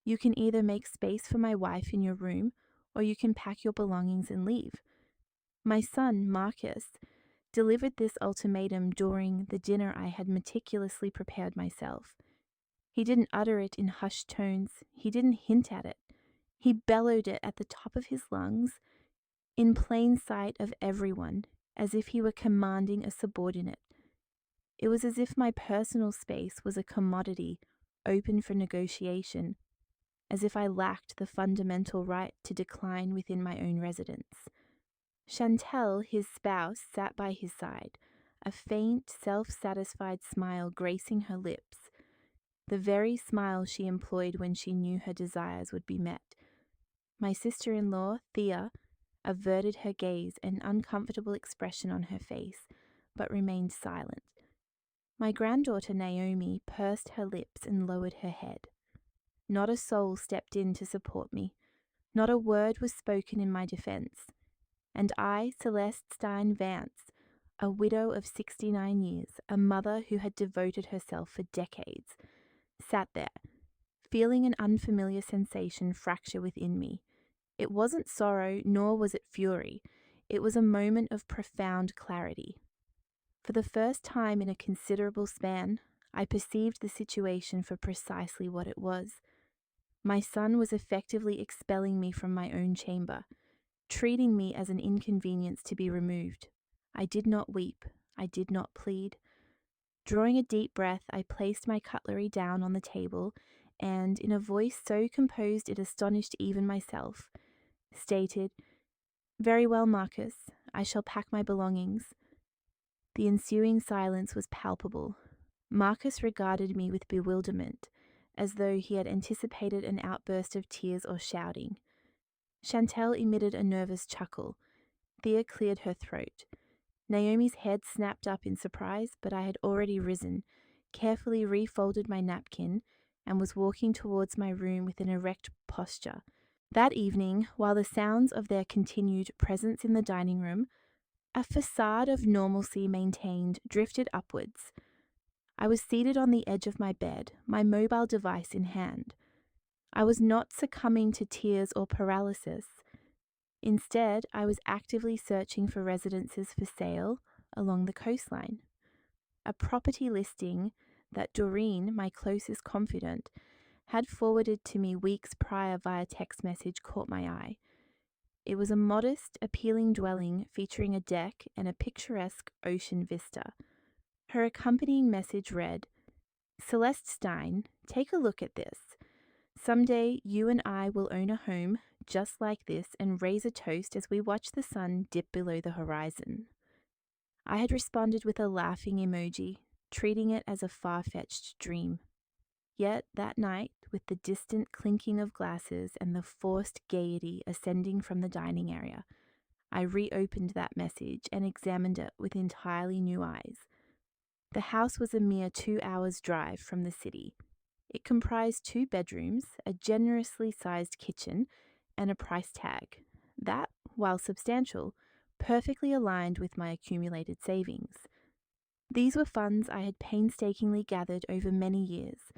You can either make space for my wife in your room, or you can pack your belongings and leave. My son, Marcus, delivered this ultimatum during the dinner I had meticulously prepared myself. He didn't utter it in hushed tones, he didn't hint at it. He bellowed it at the top of his lungs, in plain sight of everyone, as if he were commanding a subordinate. It was as if my personal space was a commodity open for negotiation, as if I lacked the fundamental right to decline within my own residence. Chantelle, his spouse, sat by his side, a faint, self-satisfied smile gracing her lips, the very smile she employed when she knew her desires would be met. My sister-in-law, Thea, averted her gaze, an uncomfortable expression on her face, but remained silent. My granddaughter Naomi pursed her lips and lowered her head. Not a soul stepped in to support me. Not a word was spoken in my defense. And I, Celeste Stein Vance, a widow of 69 years, a mother who had devoted herself for decades, sat there, feeling an unfamiliar sensation fracture within me. It wasn't sorrow, nor was it fury. It was a moment of profound clarity. For the first time in a considerable span, I perceived the situation for precisely what it was. My son was effectively expelling me from my own chamber, treating me as an inconvenience to be removed. I did not weep. I did not plead. Drawing a deep breath, I placed my cutlery down on the table and, in a voice so composed it astonished even myself, stated, "Very well, Marcus, I shall pack my belongings." The ensuing silence was palpable. Marcus regarded me with bewilderment, as though he had anticipated an outburst of tears or shouting. Chantelle emitted a nervous chuckle. Thea cleared her throat. Naomi's head snapped up in surprise, but I had already risen, carefully refolded my napkin, and was walking towards my room with an erect posture. That evening, while the sounds of their continued presence in the dining room, a facade of normalcy maintained, drifted upwards. I was seated on the edge of my bed, my mobile device in hand. I was not succumbing to tears or paralysis. Instead, I was actively searching for residences for sale along the coastline. A property listing that Doreen, my closest confidant, had forwarded to me weeks prior via text message caught my eye. It was a modest, appealing dwelling featuring a deck and a picturesque ocean vista. Her accompanying message read, "Celeste Stein, take a look at this. Someday you and I will own a home just like this and raise a toast as we watch the sun dip below the horizon." I had responded with a laughing emoji, treating it as a far-fetched dream. Yet that night, with the distant clinking of glasses and the forced gaiety ascending from the dining area, I reopened that message and examined it with entirely new eyes. The house was a mere 2 hours' drive from the city. It comprised 2 bedrooms, a generously sized kitchen, and a price tag that, while substantial, perfectly aligned with my accumulated savings. These were funds I had painstakingly gathered over many years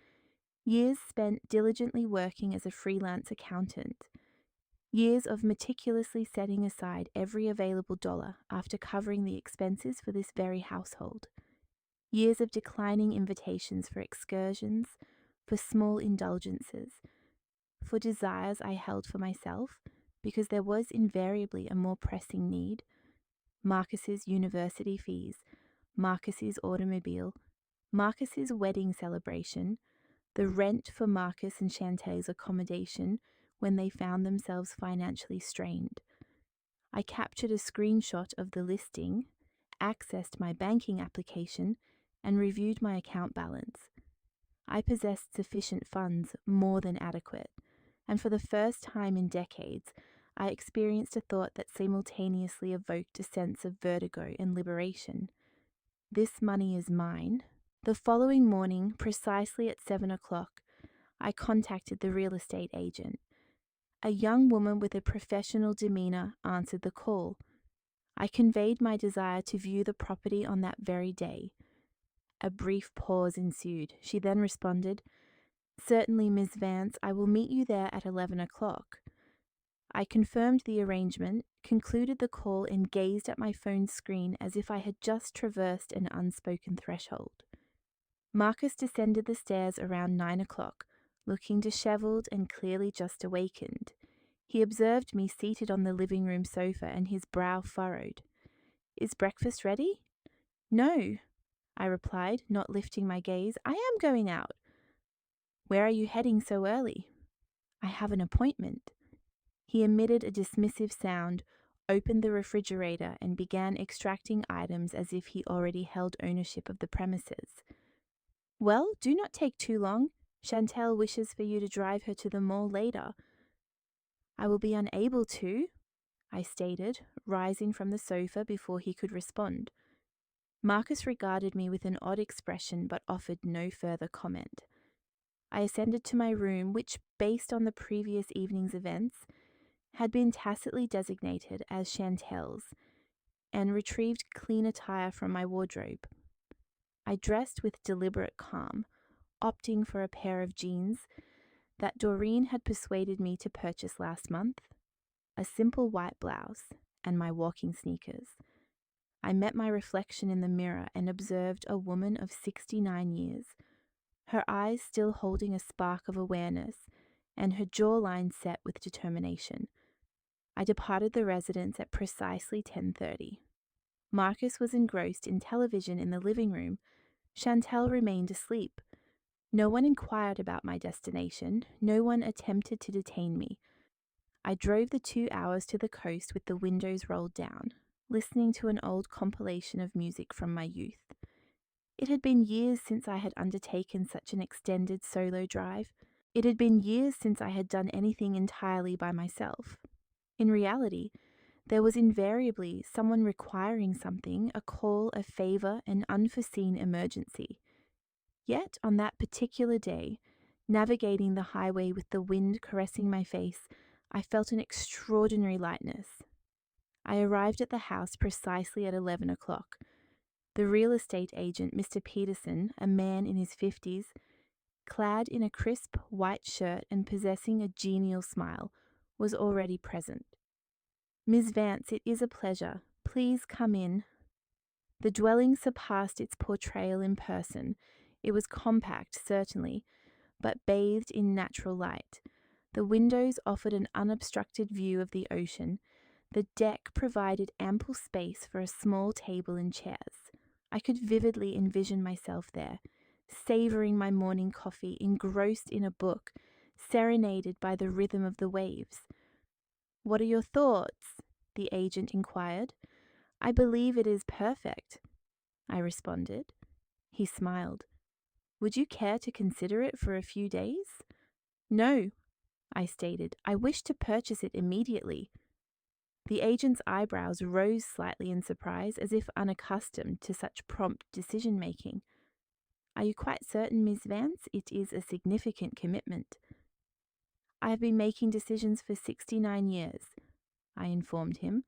spent diligently working as a freelance accountant, years of meticulously setting aside every available dollar after covering the expenses for this very household, years of declining invitations for excursions, for small indulgences, for desires I held for myself, because there was invariably a more pressing need: Marcus's university fees, Marcus's automobile, Marcus's wedding celebration, the rent for Marcus and Chantelle's accommodation when they found themselves financially strained. I captured a screenshot of the listing, accessed my banking application, and reviewed my account balance. I possessed sufficient funds, more than adequate, and for the first time in decades, I experienced a thought that simultaneously evoked a sense of vertigo and liberation. This money is mine. The following morning, precisely at 7 o'clock, I contacted the real estate agent. A young woman with a professional demeanor answered the call. I conveyed my desire to view the property on that very day. A brief pause ensued. She then responded, Certainly, Miss Vance, I will meet you there at 11 o'clock. I confirmed the arrangement, concluded the call, and gazed at my phone screen as if I had just traversed an unspoken threshold. Marcus descended the stairs around 9 o'clock, looking dishevelled and clearly just awakened. He observed me seated on the living room sofa and his brow furrowed. Is breakfast ready? No, I replied, not lifting my gaze. I am going out. Where are you heading so early? I have an appointment. He emitted a dismissive sound, opened the refrigerator, and began extracting items as if he already held ownership of the premises. Well, do not take too long. Chantel wishes for you to drive her to the mall later. I will be unable to, I stated, rising from the sofa before he could respond. Marcus regarded me with an odd expression but offered no further comment. I ascended to my room, which, based on the previous evening's events, had been tacitly designated as Chantel's, and retrieved clean attire from my wardrobe. I dressed with deliberate calm, opting for a pair of jeans that Doreen had persuaded me to purchase last month, a simple white blouse, and my walking sneakers. I met my reflection in the mirror and observed a woman of 69 years, her eyes still holding a spark of awareness and her jawline set with determination. I departed the residence at precisely 10:30. Marcus was engrossed in television in the living room. Chantel remained asleep. No one inquired about my destination. No one attempted to detain me. I drove the 2 hours to the coast with the windows rolled down, listening to an old compilation of music from my youth. It had been years since I had undertaken such an extended solo drive. It had been years since I had done anything entirely by myself. In reality, there was invariably someone requiring something, a call, a favor, an unforeseen emergency. Yet, on that particular day, navigating the highway with the wind caressing my face, I felt an extraordinary lightness. I arrived at the house precisely at 11 o'clock. The real estate agent, Mr. Peterson, a man in his 50s, clad in a crisp white shirt and possessing a genial smile, was already present. Miss Vance, it is a pleasure. Please come in. The dwelling surpassed its portrayal in person. It was compact, certainly, but bathed in natural light. The windows offered an unobstructed view of the ocean. The deck provided ample space for a small table and chairs. I could vividly envision myself there, savoring my morning coffee, engrossed in a book, serenaded by the rhythm of the waves. What are your thoughts? The agent inquired. I believe it is perfect, I responded. He smiled. Would you care to consider it for a few days? No, I stated. I wish to purchase it immediately. The agent's eyebrows rose slightly in surprise, as if unaccustomed to such prompt decision-making. Are you quite certain, Miss Vance? It is a significant commitment. I have been making decisions for 69 years, I informed him.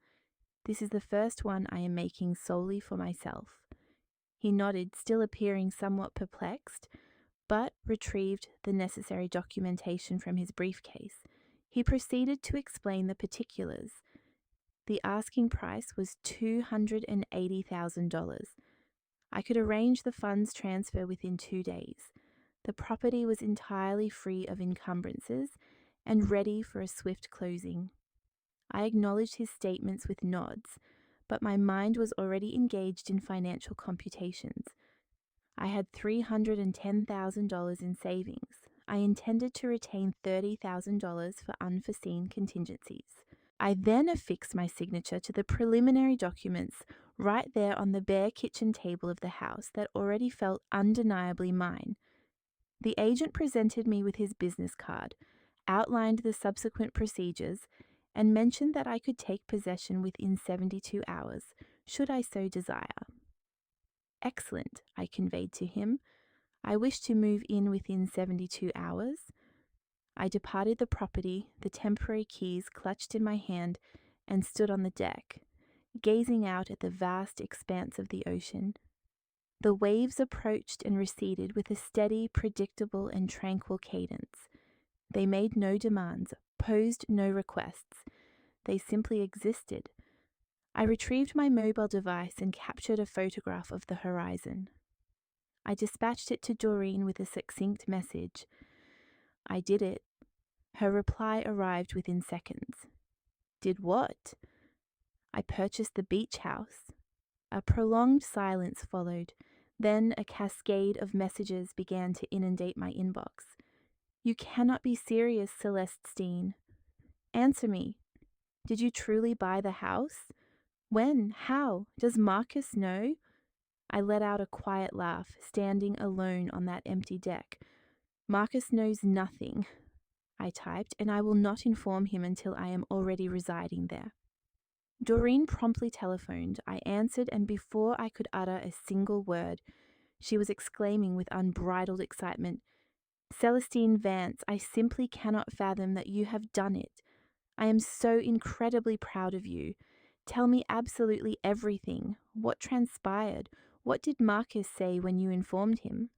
This is the first one I am making solely for myself. He nodded, still appearing somewhat perplexed, but retrieved the necessary documentation from his briefcase. He proceeded to explain the particulars. The asking price was $280,000. I could arrange the funds transfer within 2 days. The property was entirely free of encumbrances and ready for a swift closing. I acknowledged his statements with nods, but my mind was already engaged in financial computations. I had $310,000 in savings. I intended to retain $30,000 for unforeseen contingencies. I then affixed my signature to the preliminary documents right there on the bare kitchen table of the house that already felt undeniably mine. The agent presented me with his business card, outlined the subsequent procedures, and mentioned that I could take possession within 72 hours, should I so desire. Excellent, I conveyed to him. I wish to move in within 72 hours. I departed the property, the temporary keys clutched in my hand, and stood on the deck, gazing out at the vast expanse of the ocean. The waves approached and receded with a steady, predictable, and tranquil cadence. They made no demands, posed no requests. They simply existed. I retrieved my mobile device and captured a photograph of the horizon. I dispatched it to Doreen with a succinct message. I did it. Her reply arrived within seconds. Did what? I purchased the beach house. A prolonged silence followed. Then a cascade of messages began to inundate my inbox. You cannot be serious, Celeste Steen. Answer me. Did you truly buy the house? When? How? Does Marcus know? I let out a quiet laugh, standing alone on that empty deck. Marcus knows nothing, I typed, and I will not inform him until I am already residing there. Doreen promptly telephoned. I answered, and before I could utter a single word, she was exclaiming with unbridled excitement, Celestine Vance, I simply cannot fathom that you have done it. I am so incredibly proud of you. Tell me absolutely everything. What transpired? What did Marcus say when you informed him?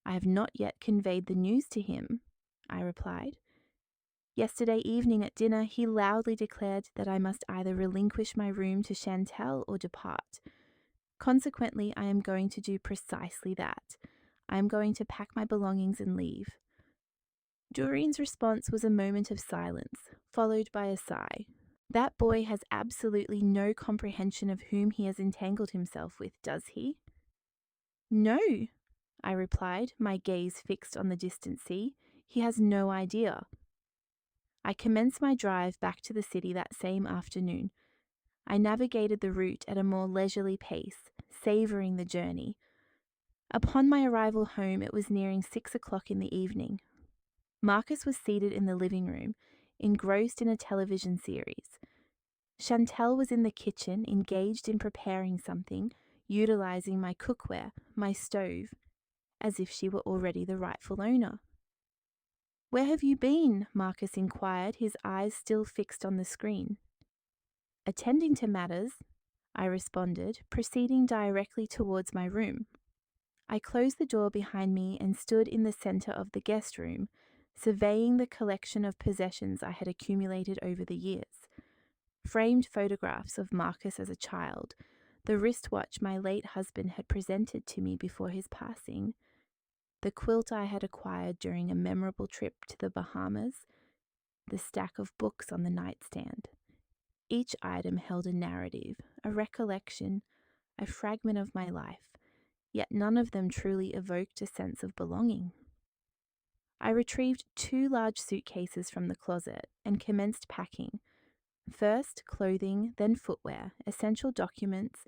I have not yet conveyed the news to him, I replied. Yesterday evening at dinner, he loudly declared that I must either relinquish my room to Chantel or depart. Consequently, I am going to do precisely that. I am going to pack my belongings and leave. Doreen's response was a moment of silence, followed by a sigh. That boy has absolutely no comprehension of whom he has entangled himself with, does he? No, I replied, my gaze fixed on the distant sea. He has no idea. I commenced my drive back to the city that same afternoon. I navigated the route at a more leisurely pace, savouring the journey. Upon my arrival home, it was nearing 6 o'clock in the evening. Marcus was seated in the living room, engrossed in a television series. Chantel was in the kitchen, engaged in preparing something, utilising my cookware, my stove, as if she were already the rightful owner. Where have you been? Marcus inquired, his eyes still fixed on the screen. Attending to matters, I responded, proceeding directly towards my room. I closed the door behind me and stood in the centre of the guest room, surveying the collection of possessions I had accumulated over the years. Framed photographs of Marcus as a child, the wristwatch my late husband had presented to me before his passing, the quilt I had acquired during a memorable trip to the Bahamas, the stack of books on the nightstand. Each item held a narrative, a recollection, a fragment of my life, yet none of them truly evoked a sense of belonging. I retrieved 2 large suitcases from the closet and commenced packing. First, clothing, then footwear, essential documents,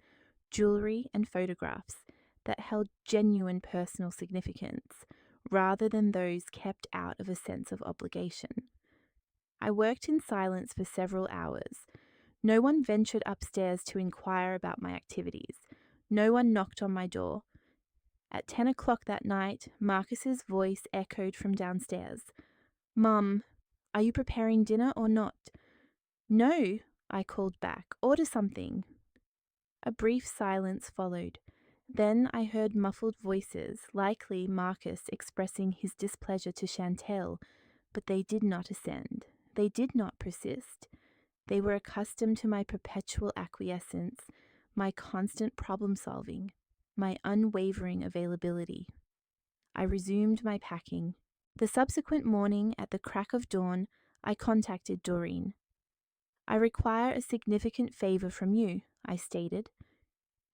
jewellery, and photographs that held genuine personal significance, rather than those kept out of a sense of obligation. I worked in silence for several hours. No one ventured upstairs to inquire about my activities. No one knocked on my door. At 10 o'clock that night, Marcus's voice echoed from downstairs. Mum, are you preparing dinner or not? No, I called back. Order something. A brief silence followed. Then I heard muffled voices, likely Marcus expressing his displeasure to Chantel, but they did not ascend. They did not persist. They were accustomed to my perpetual acquiescence, my constant problem-solving, my unwavering availability. I resumed my packing. The subsequent morning, at the crack of dawn, I contacted Doreen. I require a significant favour from you, I stated.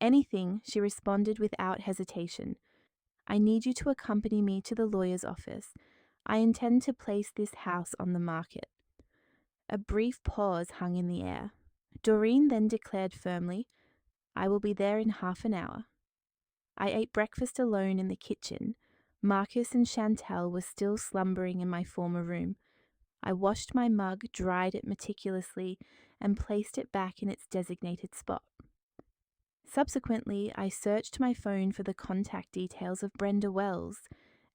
Anything, she responded without hesitation. I need you to accompany me to the lawyer's office. I intend to place this house on the market. A brief pause hung in the air. Doreen then declared firmly, I will be there in half an hour. I ate breakfast alone in the kitchen. Marcus and Chantel were still slumbering in my former room. I washed my mug, dried it meticulously, and placed it back in its designated spot. Subsequently, I searched my phone for the contact details of Brenda Wells,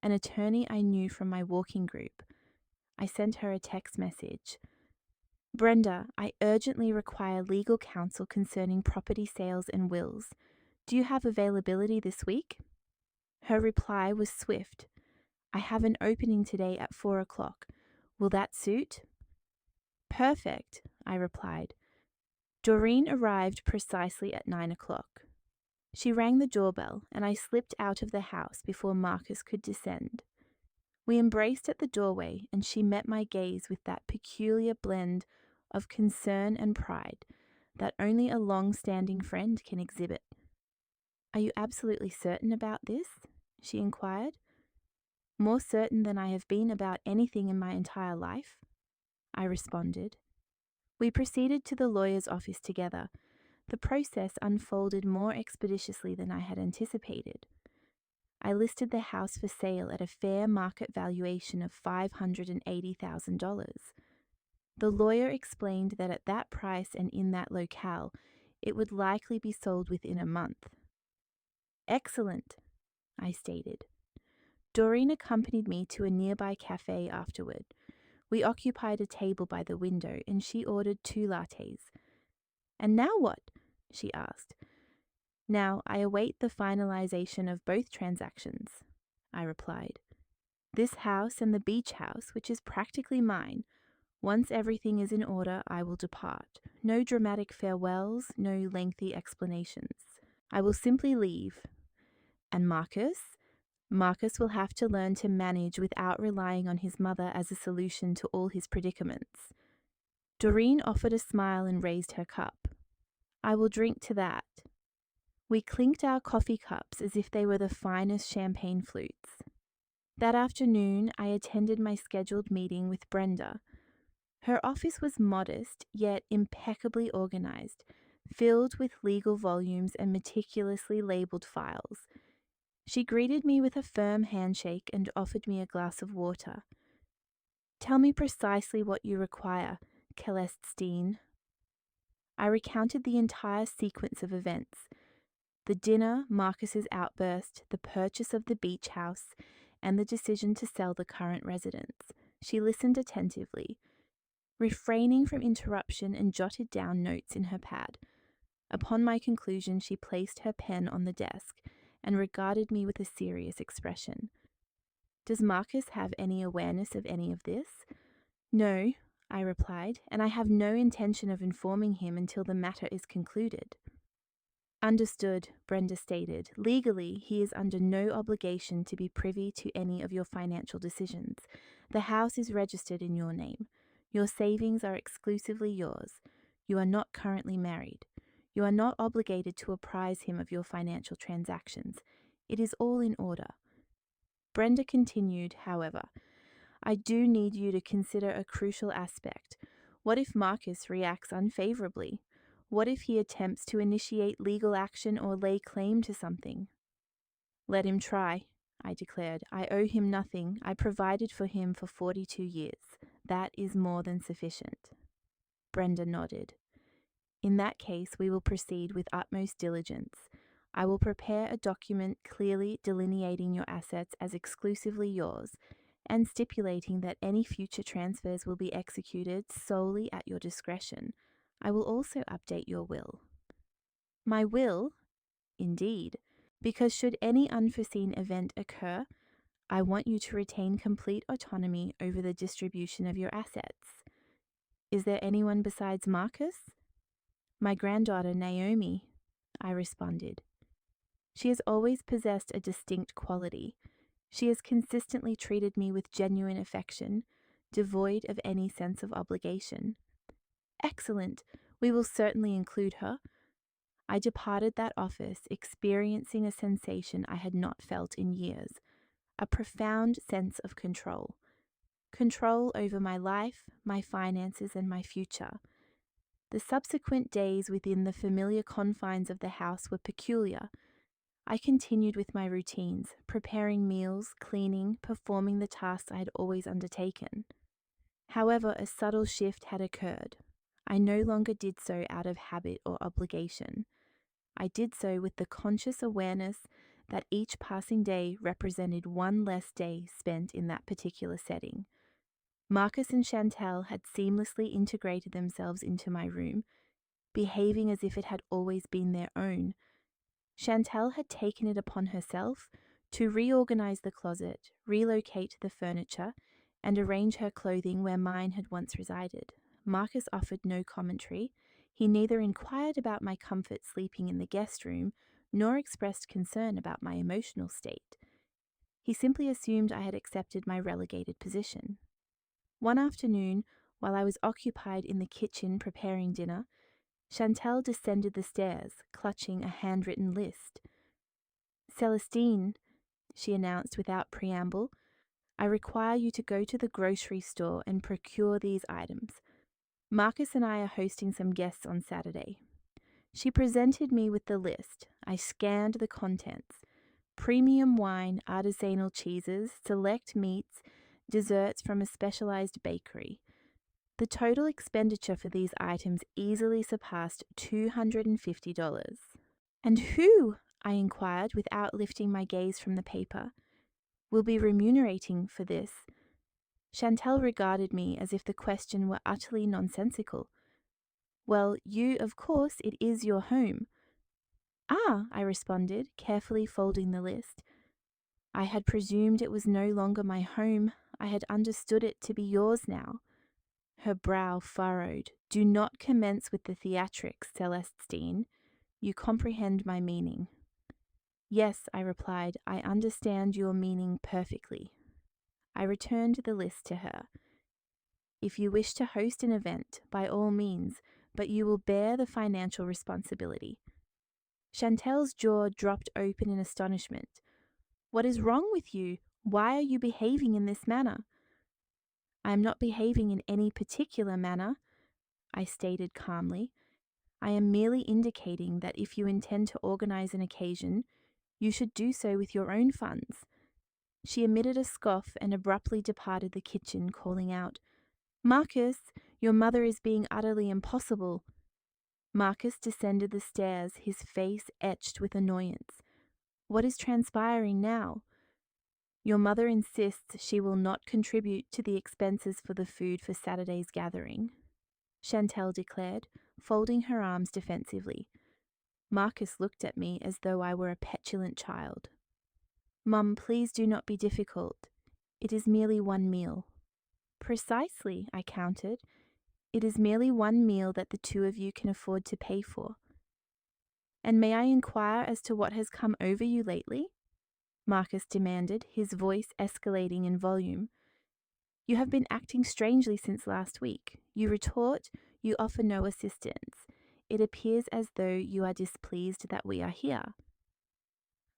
an attorney I knew from my walking group. I sent her a text message. Brenda, I urgently require legal counsel concerning property sales and wills. Do you have availability this week? Her reply was swift. I have an opening today at 4 o'clock. Will that suit? Perfect, I replied. Doreen arrived precisely at 9 o'clock. She rang the doorbell, and I slipped out of the house before Marcus could descend. We embraced at the doorway, and she met my gaze with that peculiar blend of concern and pride that only a long-standing friend can exhibit. Are you absolutely certain about this? She inquired. More certain than I have been about anything in my entire life, I responded. We proceeded to the lawyer's office together. The process unfolded more expeditiously than I had anticipated. I listed the house for sale at a fair market valuation of $580,000. The lawyer explained that at that price and in that locale, it would likely be sold within a month. Excellent, I stated. Doreen accompanied me to a nearby cafe afterward. We occupied a table by the window, and she ordered 2 lattes. And now what? She asked. Now I await the finalization of both transactions, I replied. This house and the beach house, which is practically mine. Once everything is in order, I will depart. No dramatic farewells, no lengthy explanations. I will simply leave. And Marcus? Marcus will have to learn to manage without relying on his mother as a solution to all his predicaments. Doreen offered a smile and raised her cup. I will drink to that. We clinked our coffee cups as if they were the finest champagne flutes. That afternoon, I attended my scheduled meeting with Brenda. Her office was modest, yet impeccably organized, filled with legal volumes and meticulously labeled files. She greeted me with a firm handshake and offered me a glass of water. Tell me precisely what you require, Celestine. I recounted the entire sequence of events. The dinner, Marcus's outburst, the purchase of the beach house, and the decision to sell the current residence. She listened attentively, refraining from interruption, and jotted down notes in her pad. Upon my conclusion, she placed her pen on the desk and regarded me with a serious expression. Does Marcus have any awareness of any of this? No, I replied, and I have no intention of informing him until the matter is concluded. Understood, Brenda stated. Legally, he is under no obligation to be privy to any of your financial decisions. The house is registered in your name. Your savings are exclusively yours. You are not currently married. You are not obligated to apprise him of your financial transactions. It is all in order. Brenda continued, however, I do need you to consider a crucial aspect. What if Marcus reacts unfavorably? What if he attempts to initiate legal action or lay claim to something? Let him try, I declared. I owe him nothing. I provided for him for 42 years. That is more than sufficient. Brenda nodded. In that case, we will proceed with utmost diligence. I will prepare a document clearly delineating your assets as exclusively yours and stipulating that any future transfers will be executed solely at your discretion. I will also update your will. My will? Indeed, because should any unforeseen event occur, I want you to retain complete autonomy over the distribution of your assets. Is there anyone besides Marcus? My granddaughter Naomi, I responded. She has always possessed a distinct quality. She has consistently treated me with genuine affection, devoid of any sense of obligation. Excellent. We will certainly include her. I departed that office experiencing a sensation I had not felt in years, a profound sense of control. Control over my life, my finances, and my future. The subsequent days within the familiar confines of the house were peculiar. I continued with my routines, preparing meals, cleaning, performing the tasks I had always undertaken. However, a subtle shift had occurred. I no longer did so out of habit or obligation. I did so with the conscious awareness that each passing day represented one less day spent in that particular setting. Marcus and Chantal had seamlessly integrated themselves into my room, behaving as if it had always been their own. Chantel had taken it upon herself to reorganize the closet, relocate the furniture, and arrange her clothing where mine had once resided. Marcus offered no commentary. He neither inquired about my comfort sleeping in the guest room nor expressed concern about my emotional state. He simply assumed I had accepted my relegated position. One afternoon, while I was occupied in the kitchen preparing dinner, Chantel descended the stairs, clutching a handwritten list. "Celestine," she announced without preamble, "I require you to go to the grocery store and procure these items. Marcus and I are hosting some guests on Saturday." She presented me with the list. I scanned the contents: premium wine, artisanal cheeses, select meats, desserts from a specialized bakery. The total expenditure for these items easily surpassed $250. "And who," I inquired without lifting my gaze from the paper, "will be remunerating for this?" Chantel regarded me as if the question were utterly nonsensical. "Well, you, of course, it is your home." "Ah," I responded, carefully folding the list. I had presumed it was no longer my home. I had understood it to be yours now. Her brow furrowed. "Do not commence with the theatrics, Celestine. You comprehend my meaning." "Yes," I replied, "I understand your meaning perfectly." I returned the list to her. "If you wish to host an event, by all means, but you will bear the financial responsibility." Chantel's jaw dropped open in astonishment. "What is wrong with you? Why are you behaving in this manner?" "I am not behaving in any particular manner," I stated calmly. "I am merely indicating that if you intend to organize an occasion, you should do so with your own funds." She emitted a scoff and abruptly departed the kitchen, calling out, "Marcus, your mother is being utterly impossible." Marcus descended the stairs, his face etched with annoyance. "What is transpiring now?" "Your mother insists she will not contribute to the expenses for the food for Saturday's gathering," Chantel declared, folding her arms defensively. Marcus looked at me as though I were a petulant child. "Mum, please do not be difficult. It is merely one meal." "Precisely," I countered. "It is merely one meal that the two of you can afford to pay for." "And may I inquire as to what has come over you lately?" Marcus demanded, his voice escalating in volume. "You have been acting strangely since last week. You retort, you offer no assistance. It appears as though you are displeased that we are here."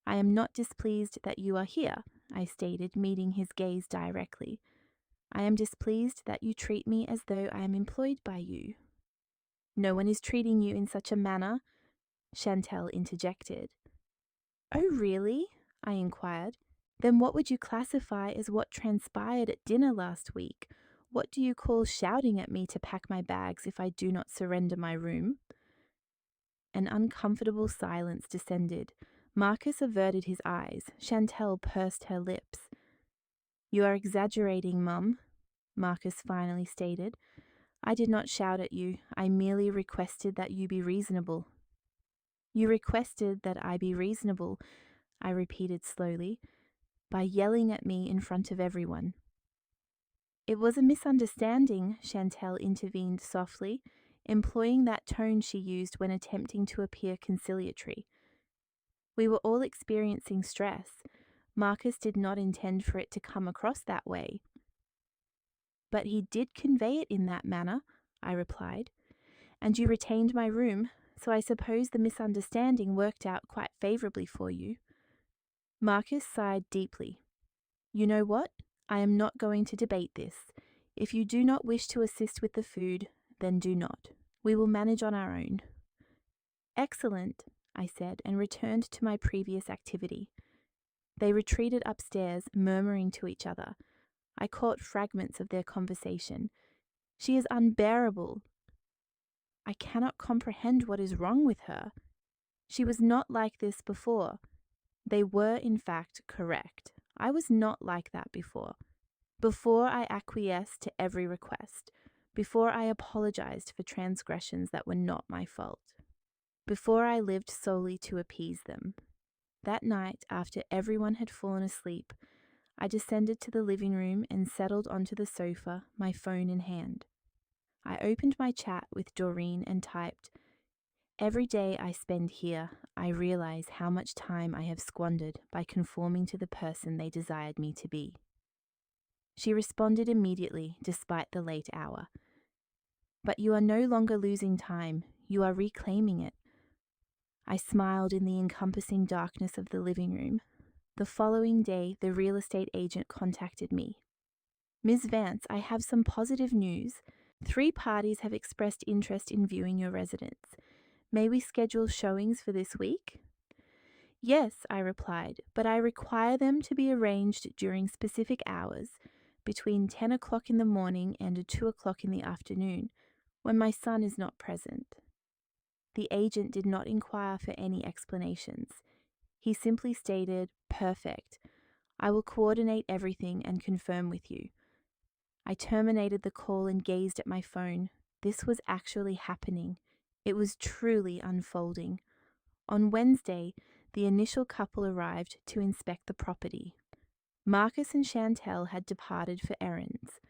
"I am not displeased that you are here," I stated, meeting his gaze directly. "I am displeased that you treat me as though I am employed by you." "No one is treating you in such a manner," Chantel interjected. "Oh, really?" I inquired. "Then what would you classify as what transpired at dinner last week? What do you call shouting at me to pack my bags if I do not surrender my room?" An uncomfortable silence descended. Marcus averted his eyes. Chantel pursed her lips. "You are exaggerating, Mum," Marcus finally stated. "I did not shout at you. I merely requested that you be reasonable." "You requested that I be reasonable," I repeated slowly, "by yelling at me in front of everyone." "It was a misunderstanding," Chantel intervened softly, employing that tone she used when attempting to appear conciliatory. "We were all experiencing stress. Marcus did not intend for it to come across that way." "But he did convey it in that manner," I replied. "And you retained my room, so I suppose the misunderstanding worked out quite favorably for you." Marcus sighed deeply. "You know what? I am not going to debate this. If you do not wish to assist with the food, then do not. We will manage on our own." "Excellent," I said, and returned to my previous activity. They retreated upstairs, murmuring to each other. I caught fragments of their conversation. "She is unbearable." "I cannot comprehend what is wrong with her." "She was not like this before." They were, in fact, correct. I was not like that before. Before I acquiesced to every request. Before I apologized for transgressions that were not my fault. Before I lived solely to appease them. That night, after everyone had fallen asleep, I descended to the living room and settled onto the sofa, my phone in hand. I opened my chat with Doreen and typed, "Every day I spend here, I realize how much time I have squandered by conforming to the person they desired me to be." She responded immediately, despite the late hour. "But you are no longer losing time, you are reclaiming it." I smiled in the encompassing darkness of the living room. The following day, the real estate agent contacted me. "Ms. Vance, I have some positive news. 3 parties have expressed interest in viewing your residence. May we schedule showings for this week?" "Yes," I replied, "but I require them to be arranged during specific hours, between 10 o'clock in the morning and 2 o'clock in the afternoon, when my son is not present." The agent did not inquire for any explanations. He simply stated, "Perfect. I will coordinate everything and confirm with you." I terminated the call and gazed at my phone. This was actually happening. It was truly unfolding. On Wednesday, the initial couple arrived to inspect the property. Marcus and Chantel had departed for errands.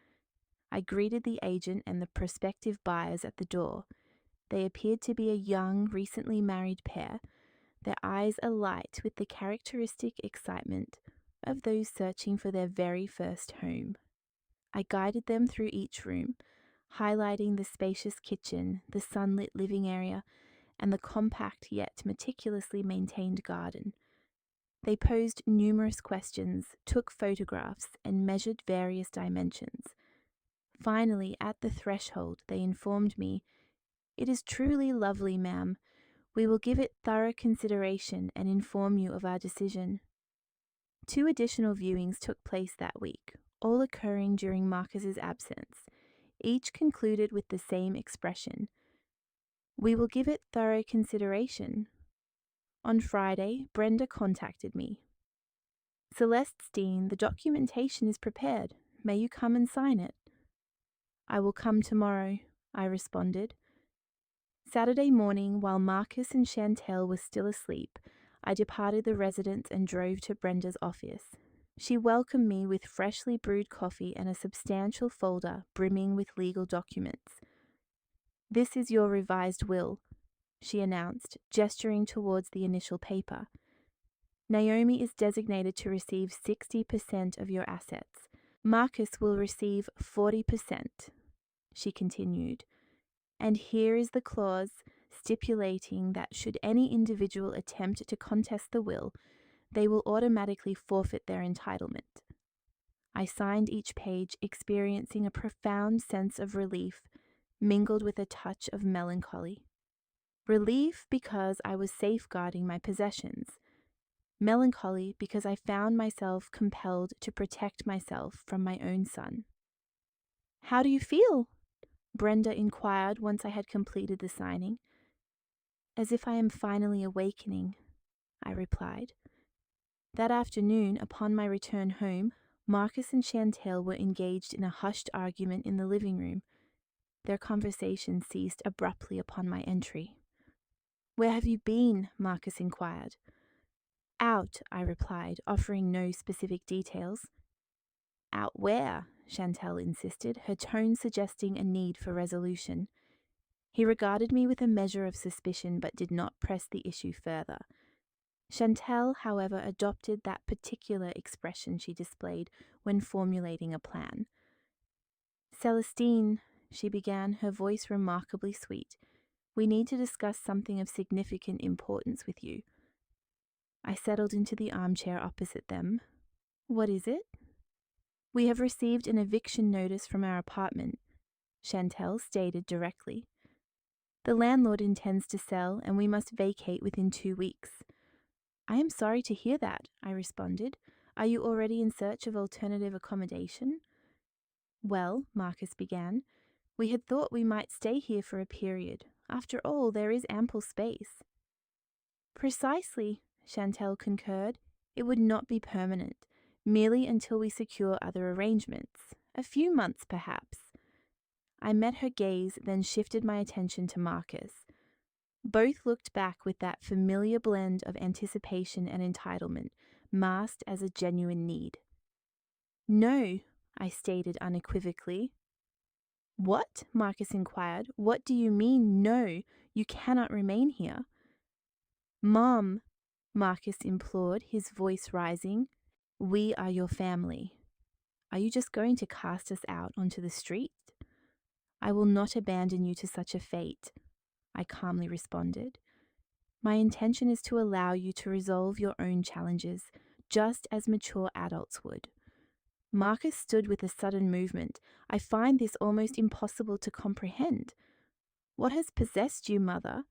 I greeted the agent and the prospective buyers at the door. They appeared to be a young, recently married pair, their eyes alight with the characteristic excitement of those searching for their very first home. I guided them through each room, highlighting the spacious kitchen, the sunlit living area, and the compact yet meticulously maintained garden. They posed numerous questions, took photographs, and measured various dimensions. Finally, at the threshold, they informed me, "It is truly lovely, ma'am. We will give it thorough consideration and inform you of our decision." 2 additional viewings took place that week, all occurring during Marcus's absence. Each concluded with the same expression, "We will give it thorough consideration." On Friday, Brenda contacted me. "Celeste Steen, the documentation is prepared. May you come and sign it?" "I will come tomorrow," I responded. Saturday morning, while Marcus and Chantel were still asleep, I departed the residence and drove to Brenda's office. She welcomed me with freshly brewed coffee and a substantial folder brimming with legal documents. "This is your revised will," she announced, gesturing towards the initial paper. "Naomi is designated to receive 60% of your assets. Marcus will receive 40%, she continued. "And here is the clause stipulating that should any individual attempt to contest the will, they will automatically forfeit their entitlement." I signed each page, experiencing a profound sense of relief, mingled with a touch of melancholy. Relief because I was safeguarding my possessions. Melancholy because I found myself compelled to protect myself from my own son. "How do you feel?" Brenda inquired once I had completed the signing. "As if I am finally awakening," I replied. That afternoon, upon my return home, Marcus and Chantel were engaged in a hushed argument in the living room. Their conversation ceased abruptly upon my entry. "Where have you been?" Marcus inquired. "Out," I replied, offering no specific details. "Out where?" Chantel insisted, her tone suggesting a need for resolution. He regarded me with a measure of suspicion but did not press the issue further. Chantel, however, adopted that particular expression she displayed when formulating a plan. "Celestine," she began, her voice remarkably sweet, "we need to discuss something of significant importance with you." I settled into the armchair opposite them. "What is it?" "We have received an eviction notice from our apartment," Chantel stated directly. "The landlord intends to sell, and we must vacate within 2 weeks." "I am sorry to hear that," I responded. "Are you already in search of alternative accommodation?" "Well," Marcus began, "we had thought we might stay here for a period. After all, there is ample space." "Precisely," Chantel concurred. "It would not be permanent, merely until we secure other arrangements. A few months, perhaps." I met her gaze, then shifted my attention to Marcus. Both looked back with that familiar blend of anticipation and entitlement, masked as a genuine need. No, I stated unequivocally. What? Marcus inquired. What do you mean, no? You cannot remain here. Mom, Marcus implored, his voice rising. We are your family. Are you just going to cast us out onto the street? I will not abandon you to such a fate, I calmly responded. My intention is to allow you to resolve your own challenges, just as mature adults would. Marcus stood with a sudden movement. I find this almost impossible to comprehend. What has possessed you, mother?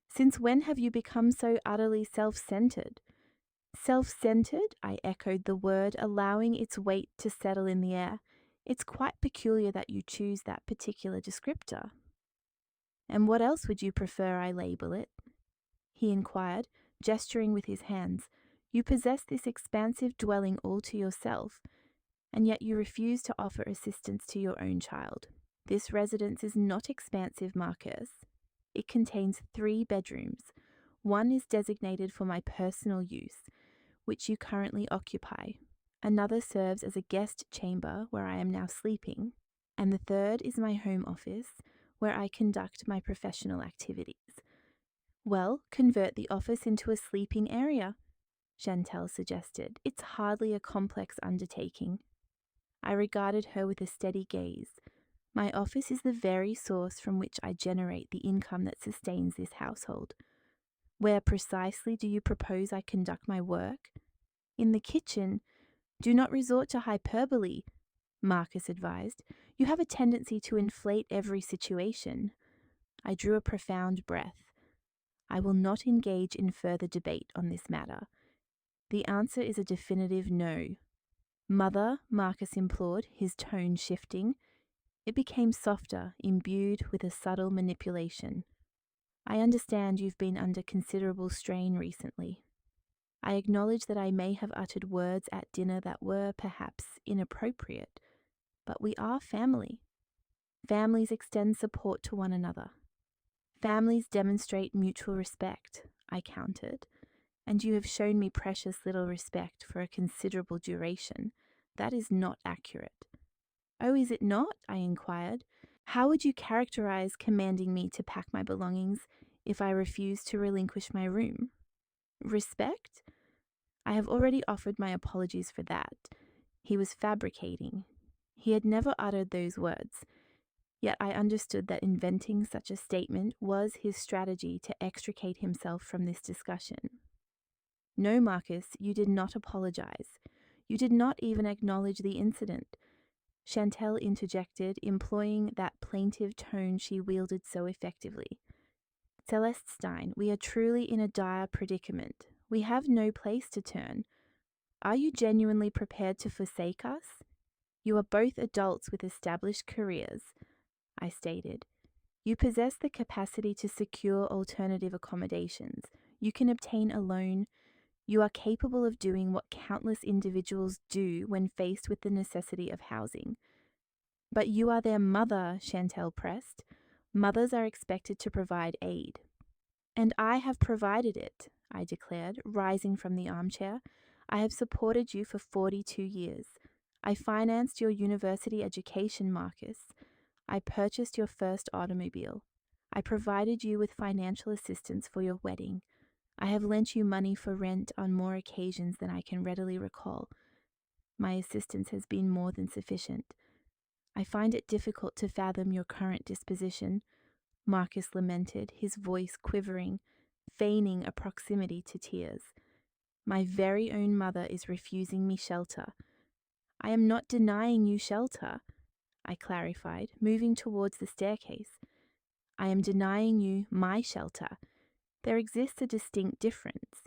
Since when have you become so utterly self-centered? Self-centered? I echoed the word, allowing its weight to settle in the air. It's quite peculiar that you choose that particular descriptor. And what else would you prefer I label it? He inquired, gesturing with his hands. You possess this expansive dwelling all to yourself, and yet you refuse to offer assistance to your own child. This residence is not expansive, Marcus. It contains 3 bedrooms. One is designated for my personal use, which you currently occupy. Another serves as a guest chamber where I am now sleeping, and the third is my home office, where I conduct my professional activities. Well, convert the office into a sleeping area, Chantel suggested. It's hardly a complex undertaking. I regarded her with a steady gaze. My office is the very source from which I generate the income that sustains this household. Where precisely do you propose I conduct my work? In the kitchen. Do not resort to hyperbole, Marcus advised. You have a tendency to inflate every situation. I drew a profound breath. I will not engage in further debate on this matter. The answer is a definitive no. Mother, Marcus implored, his tone shifting. It became softer, imbued with a subtle manipulation. I understand you've been under considerable strain recently. I acknowledge that I may have uttered words at dinner that were, perhaps, inappropriate, but we are family. Families extend support to one another. Families demonstrate mutual respect, I countered, and you have shown me precious little respect for a considerable duration. That is not accurate. Oh, is it not? I inquired. How would you characterize commanding me to pack my belongings if I refuse to relinquish my room? Respect? I have already offered my apologies for that. He was fabricating. He had never uttered those words. Yet I understood that inventing such a statement was his strategy to extricate himself from this discussion. No, Marcus, you did not apologize. You did not even acknowledge the incident. Chantel interjected, employing that plaintive tone she wielded so effectively. Celeste Stein, we are truly in a dire predicament. We have no place to turn. Are you genuinely prepared to forsake us? You are both adults with established careers, I stated. You possess the capacity to secure alternative accommodations. You can obtain a loan. You are capable of doing what countless individuals do when faced with the necessity of housing. But you are their mother, Chantel pressed. Mothers are expected to provide aid. And I have provided it, I declared, rising from the armchair. I have supported you for 42 years. I financed your university education, Marcus. I purchased your first automobile. I provided you with financial assistance for your wedding. I have lent you money for rent on more occasions than I can readily recall. My assistance has been more than sufficient. I find it difficult to fathom your current disposition, Marcus lamented, his voice quivering, feigning a proximity to tears. My very own mother is refusing me shelter. I am not denying you shelter, I clarified, moving towards the staircase. I am denying you my shelter. There exists a distinct difference.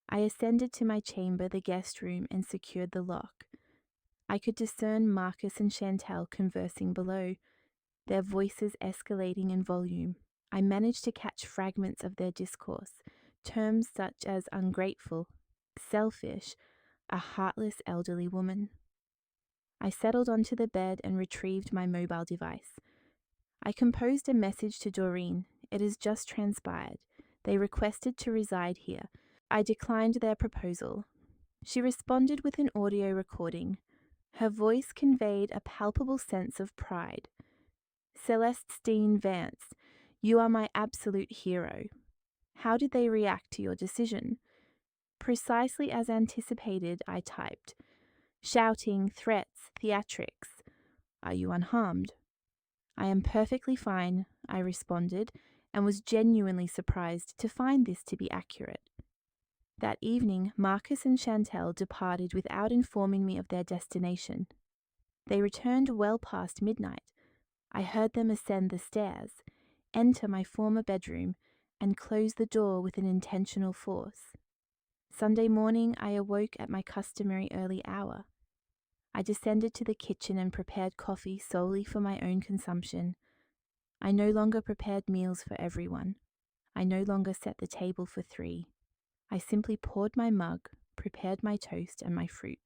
I ascended to my chamber, the guest room, and secured the lock. I could discern Marcus and Chantel conversing below, their voices escalating in volume. I managed to catch fragments of their discourse, terms such as ungrateful, selfish, a heartless elderly woman. I settled onto the bed and retrieved my mobile device. I composed a message to Doreen. It has just transpired. They requested to reside here. I declined their proposal. She responded with an audio recording. Her voice conveyed a palpable sense of pride. Celestine Vance, you are my absolute hero. How did they react to your decision? Precisely as anticipated, I typed. Shouting, threats, theatrics. Are you unharmed? I am perfectly fine, I responded, and was genuinely surprised to find this to be accurate. That evening, Marcus and Chantel departed without informing me of their destination. They returned well past midnight. I heard them ascend the stairs, enter my former bedroom, and close the door with an intentional force. Sunday morning, I awoke at my customary early hour. I descended to the kitchen and prepared coffee solely for my own consumption. I no longer prepared meals for everyone. I no longer set the table for 3. I simply poured my mug, prepared my toast and my fruit.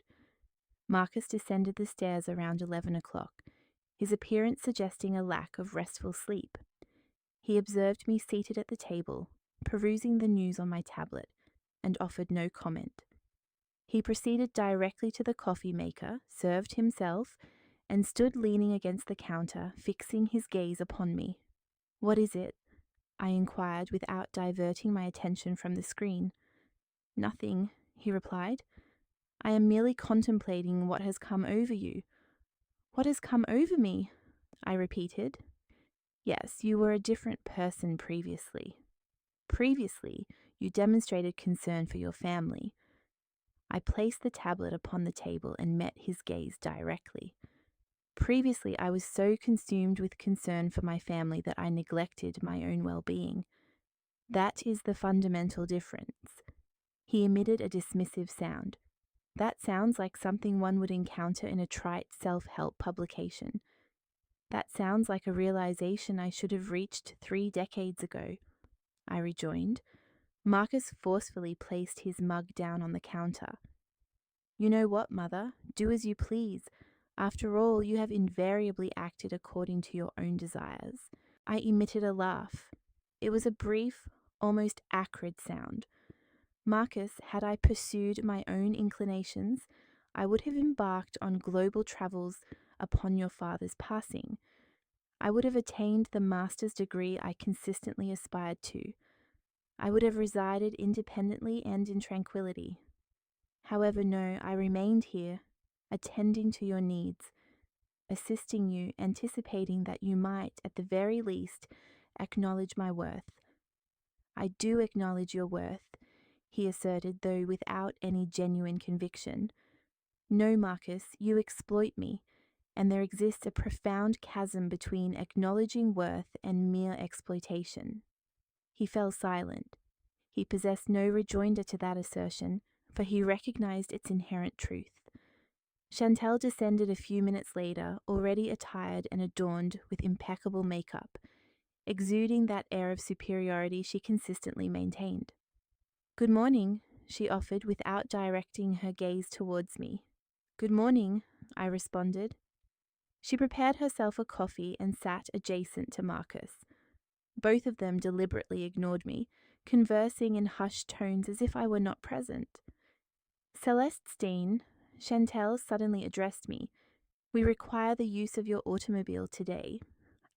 Marcus descended the stairs around 11 o'clock, his appearance suggesting a lack of restful sleep. He observed me seated at the table, perusing the news on my tablet, and offered no comment. He proceeded directly to the coffee maker, served himself, and stood leaning against the counter, fixing his gaze upon me. What is it? I inquired without diverting my attention from the screen. Nothing, he replied. I am merely contemplating what has come over you. What has come over me? I repeated. Yes, you were a different person previously. Previously, you demonstrated concern for your family. I placed the tablet upon the table and met his gaze directly. Previously, I was so consumed with concern for my family that I neglected my own well-being. That is the fundamental difference. He emitted a dismissive sound. That sounds like something one would encounter in a trite self-help publication. That sounds like a realization I should have reached 3 decades ago, I rejoined. Marcus forcefully placed his mug down on the counter. You know what, Mother? Do as you please. After all, you have invariably acted according to your own desires. I emitted a laugh. It was a brief, almost acrid sound. Marcus, had I pursued my own inclinations, I would have embarked on global travels upon your father's passing. I would have attained the master's degree I consistently aspired to. I would have resided independently and in tranquility. However, no, I remained here, attending to your needs, assisting you, anticipating that you might, at the very least, acknowledge my worth. I do acknowledge your worth, he asserted, though without any genuine conviction. No, Marcus, you exploit me, and there exists a profound chasm between acknowledging worth and mere exploitation. He fell silent. He possessed no rejoinder to that assertion, for he recognized its inherent truth. Chantel descended a few minutes later, already attired and adorned with impeccable makeup, exuding that air of superiority she consistently maintained. Good morning, she offered without directing her gaze towards me. Good morning, I responded. She prepared herself a coffee and sat adjacent to Marcus. Both of them deliberately ignored me, conversing in hushed tones as if I were not present. Celestine, Chantel suddenly addressed me. We require the use of your automobile today.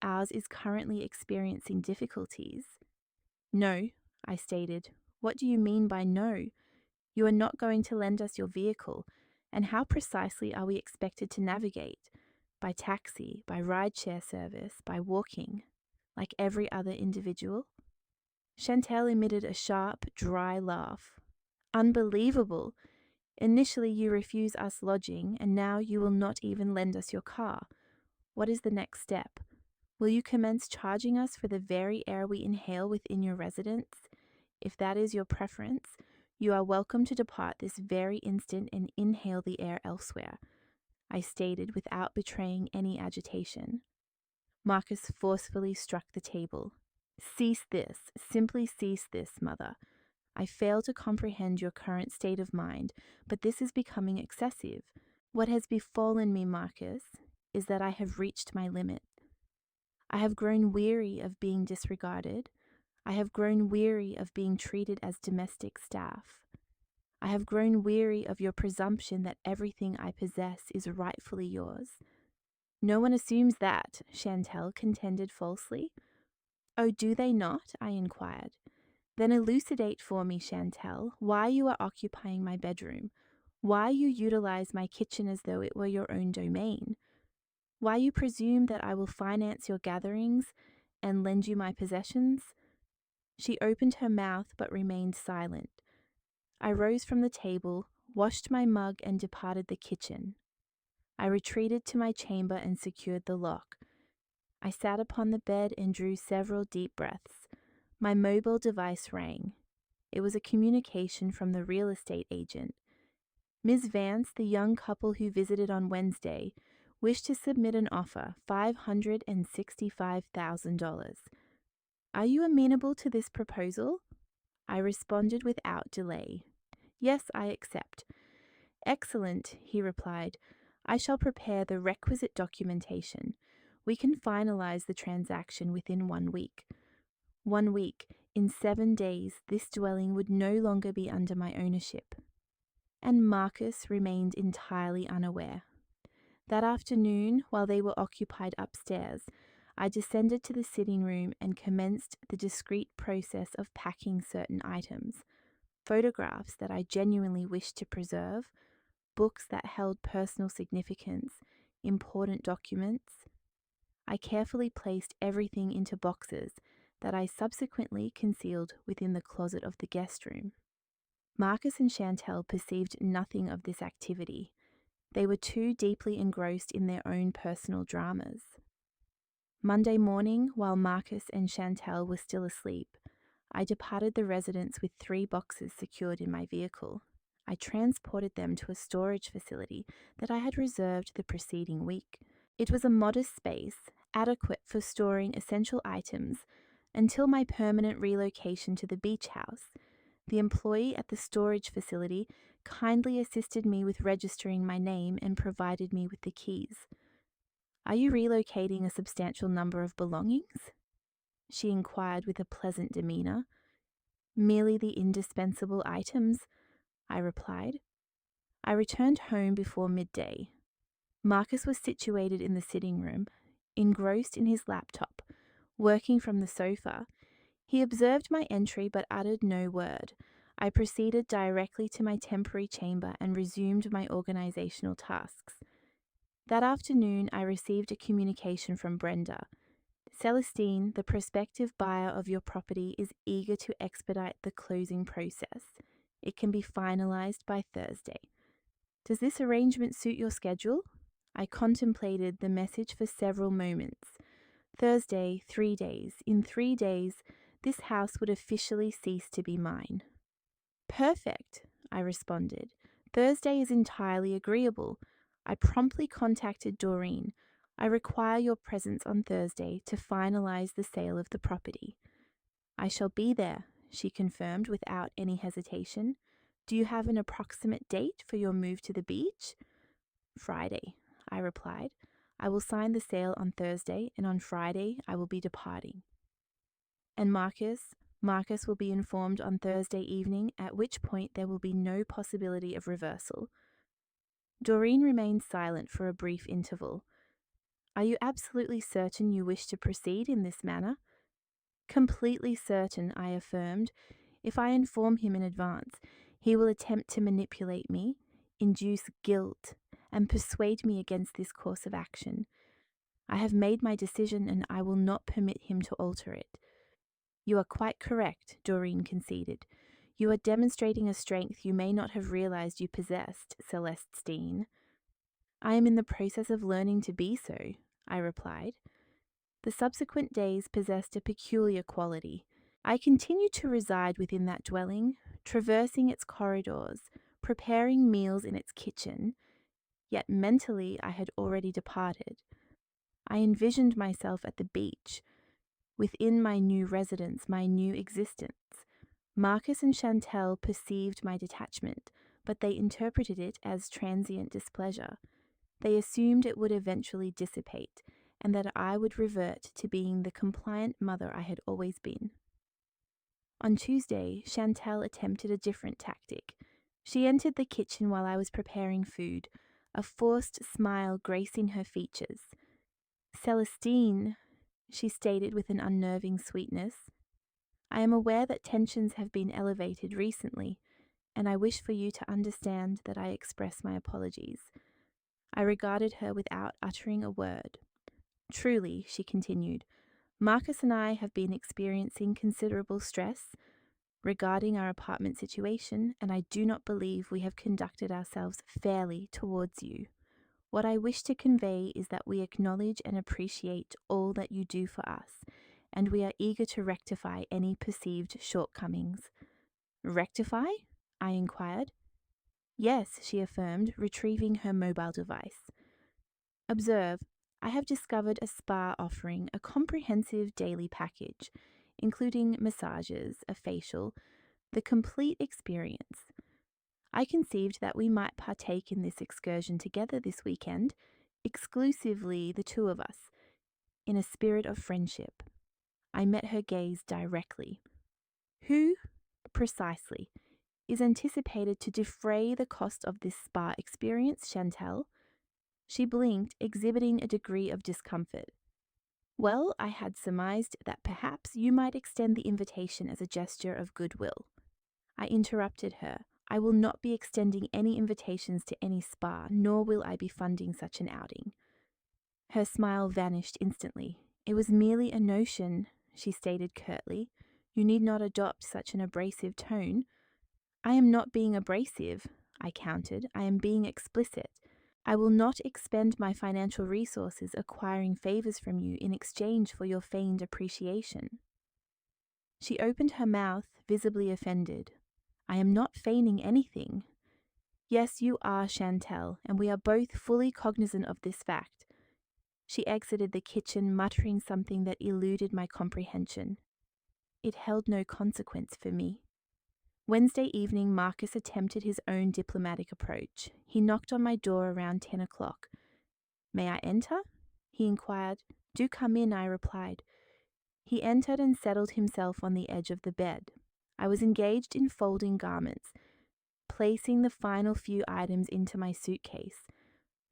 Ours is currently experiencing difficulties. No, I stated. What do you mean by no? You are not going to lend us your vehicle, and how precisely are we expected to navigate? By taxi, by rideshare service, by walking, like every other individual? Chantel emitted a sharp, dry laugh. Unbelievable! Initially you refuse us lodging, and now you will not even lend us your car. What is the next step? Will you commence charging us for the very air we inhale within your residence? If that is your preference, you are welcome to depart this very instant and inhale the air elsewhere, I stated without betraying any agitation. Marcus forcefully struck the table. Cease this, simply cease this, Mother. I fail to comprehend your current state of mind, but this is becoming excessive. What has befallen me, Marcus, is that I have reached my limit. I have grown weary of being disregarded. I have grown weary of being treated as domestic staff. I have grown weary of your presumption that everything I possess is rightfully yours. No one assumes that, Chantel contended falsely. Oh, do they not? I inquired. Then elucidate for me, Chantel, why you are occupying my bedroom, why you utilize my kitchen as though it were your own domain, why you presume that I will finance your gatherings and lend you my possessions. She opened her mouth but remained silent. I rose from the table, washed my mug, and departed the kitchen. I retreated to my chamber and secured the lock. I sat upon the bed and drew several deep breaths. My mobile device rang. It was a communication from the real estate agent. Ms. Vance, the young couple who visited on Wednesday, wished to submit an offer, $565,000. Are you amenable to this proposal? I responded without delay. Yes, I accept. Excellent, he replied. I shall prepare the requisite documentation. We can finalize the transaction within 1 week. 1 week, in 7 days, this dwelling would no longer be under my ownership. And Marcus remained entirely unaware. That afternoon, while they were occupied upstairs, I descended to the sitting room and commenced the discreet process of packing certain items. Photographs that I genuinely wished to preserve, books that held personal significance, important documents. I carefully placed everything into boxes that I subsequently concealed within the closet of the guest room. Marcus and Chantel perceived nothing of this activity. They were too deeply engrossed in their own personal dramas. Monday morning, while Marcus and Chantel were still asleep, I departed the residence with 3 boxes secured in my vehicle. I transported them to a storage facility that I had reserved the preceding week. It was a modest space, adequate for storing essential items until my permanent relocation to the beach house. The employee at the storage facility kindly assisted me with registering my name and provided me with the keys. Are you relocating a substantial number of belongings? She inquired with a pleasant demeanor. Merely the indispensable items, I replied. I returned home before midday. Marcus was situated in the sitting room, engrossed in his laptop, working from the sofa. He observed my entry but uttered no word. I proceeded directly to my temporary chamber and resumed my organizational tasks. That afternoon, I received a communication from Brenda. Celestine, the prospective buyer of your property, is eager to expedite the closing process. It can be finalized by Thursday. Does this arrangement suit your schedule? I contemplated the message for several moments. Thursday, 3 days. In 3 days, this house would officially cease to be mine. Perfect, I responded. Thursday is entirely agreeable. I promptly contacted Doreen. I require your presence on Thursday to finalize the sale of the property. I shall be there, she confirmed without any hesitation. Do you have an approximate date for your move to the beach? Friday, I replied. I will sign the sale on Thursday, and on Friday I will be departing. And Marcus will be informed on Thursday evening, at which point there will be no possibility of reversal. Doreen remained silent for a brief interval. Are you absolutely certain you wish to proceed in this manner? Completely certain, I affirmed. If I inform him in advance, he will attempt to manipulate me, induce guilt, and persuade me against this course of action. I have made my decision and I will not permit him to alter it. You are quite correct, Doreen conceded. You are demonstrating a strength you may not have realized you possessed, Celestine. I am in the process of learning to be so, I replied. The subsequent days possessed a peculiar quality. I continued to reside within that dwelling, traversing its corridors, preparing meals in its kitchen, yet mentally I had already departed. I envisioned myself at the beach, within my new residence, my new existence. Marcus and Chantel perceived my detachment, but they interpreted it as transient displeasure. They assumed it would eventually dissipate, and that I would revert to being the compliant mother I had always been. On Tuesday, Chantal attempted a different tactic. She entered the kitchen while I was preparing food, a forced smile gracing her features. Celestine, she stated with an unnerving sweetness, I am aware that tensions have been elevated recently, and I wish for you to understand that I express my apologies. I regarded her without uttering a word. Truly, she continued, Marcus and I have been experiencing considerable stress regarding our apartment situation, and I do not believe we have conducted ourselves fairly towards you. What I wish to convey is that we acknowledge and appreciate all that you do for us, and we are eager to rectify any perceived shortcomings. Rectify? I inquired. Yes, she affirmed, retrieving her mobile device. Observe, I have discovered a spa offering a comprehensive daily package, including massages, a facial, the complete experience. I conceived that we might partake in this excursion together this weekend, exclusively the two of us, in a spirit of friendship. I met her gaze directly. Who, precisely, is anticipated to defray the cost of this spa experience, Chantal? She blinked, exhibiting a degree of discomfort. Well, I had surmised that perhaps you might extend the invitation as a gesture of goodwill. I interrupted her. I will not be extending any invitations to any spa, nor will I be funding such an outing. Her smile vanished instantly. It was merely a notion, she stated curtly. You need not adopt such an abrasive tone. I am not being abrasive, I countered. I am being explicit. I will not expend my financial resources acquiring favors from you in exchange for your feigned appreciation. She opened her mouth, visibly offended. I am not feigning anything. Yes, you are, Chantal, and we are both fully cognizant of this fact. She exited the kitchen, muttering something that eluded my comprehension. It held no consequence for me. Wednesday evening, Marcus attempted his own diplomatic approach. He knocked on my door around 10 o'clock. May I enter? He inquired. Do come in, I replied. He entered and settled himself on the edge of the bed. I was engaged in folding garments, placing the final few items into my suitcase.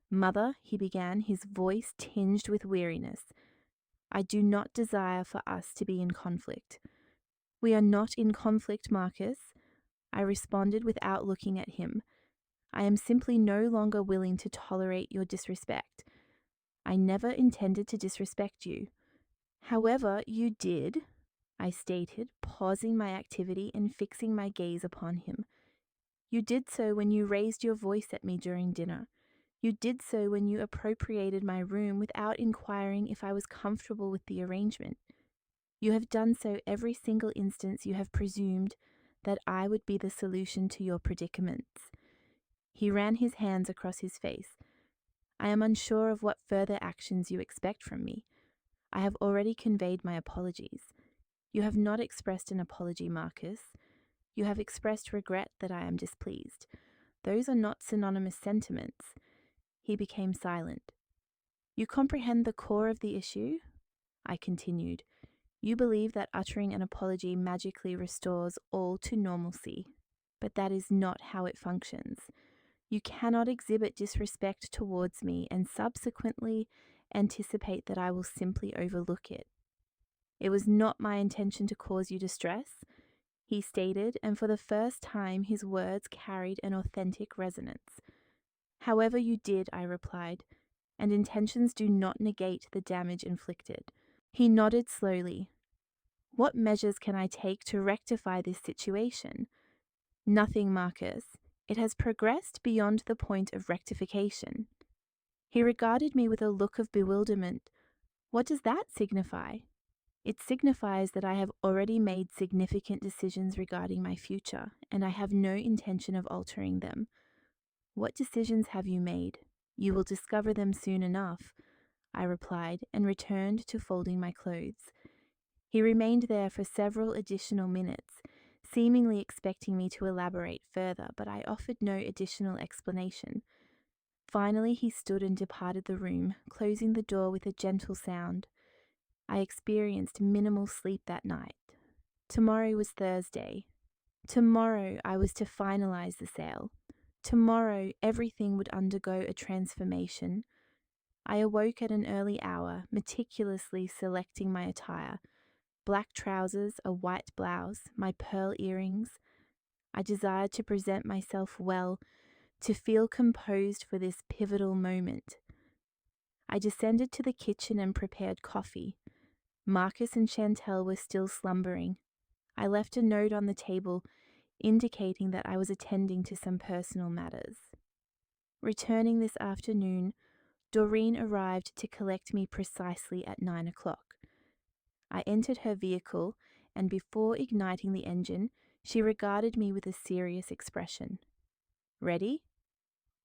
Mother, he began, his voice tinged with weariness, I do not desire for us to be in conflict. We are not in conflict, Marcus, I responded without looking at him. I am simply no longer willing to tolerate your disrespect. I never intended to disrespect you. However, you did, I stated, pausing my activity and fixing my gaze upon him. You did so when you raised your voice at me during dinner. You did so when you appropriated my room without inquiring if I was comfortable with the arrangement. You have done so every single instance you have presumed that I would be the solution to your predicaments. He ran his hands across his face. I am unsure of what further actions you expect from me. I have already conveyed my apologies. You have not expressed an apology, Marcus. You have expressed regret that I am displeased. Those are not synonymous sentiments. He became silent. You comprehend the core of the issue? I continued. You believe that uttering an apology magically restores all to normalcy, but that is not how it functions. You cannot exhibit disrespect towards me and subsequently anticipate that I will simply overlook it. It was not my intention to cause you distress, he stated, and for the first time his words carried an authentic resonance. However you did, I replied, and intentions do not negate the damage inflicted. He nodded slowly. What measures can I take to rectify this situation? Nothing, Marcus. It has progressed beyond the point of rectification. He regarded me with a look of bewilderment. What does that signify? It signifies that I have already made significant decisions regarding my future, and I have no intention of altering them. What decisions have you made? You will discover them soon enough, I replied, and returned to folding my clothes. He remained there for several additional minutes, seemingly expecting me to elaborate further, but I offered no additional explanation. Finally, he stood and departed the room, closing the door with a gentle sound. I experienced minimal sleep that night. Tomorrow was Thursday. Tomorrow I was to finalize the sale. Tomorrow everything would undergo a transformation. I awoke at an early hour, meticulously selecting my attire: black trousers, a white blouse, my pearl earrings. I desired to present myself well, to feel composed for this pivotal moment. I descended to the kitchen and prepared coffee. Marcus and Chantel were still slumbering. I left a note on the table indicating that I was attending to some personal matters. Returning this afternoon, Doreen arrived to collect me precisely at 9 o'clock. I entered her vehicle, and before igniting the engine, she regarded me with a serious expression. "Ready?"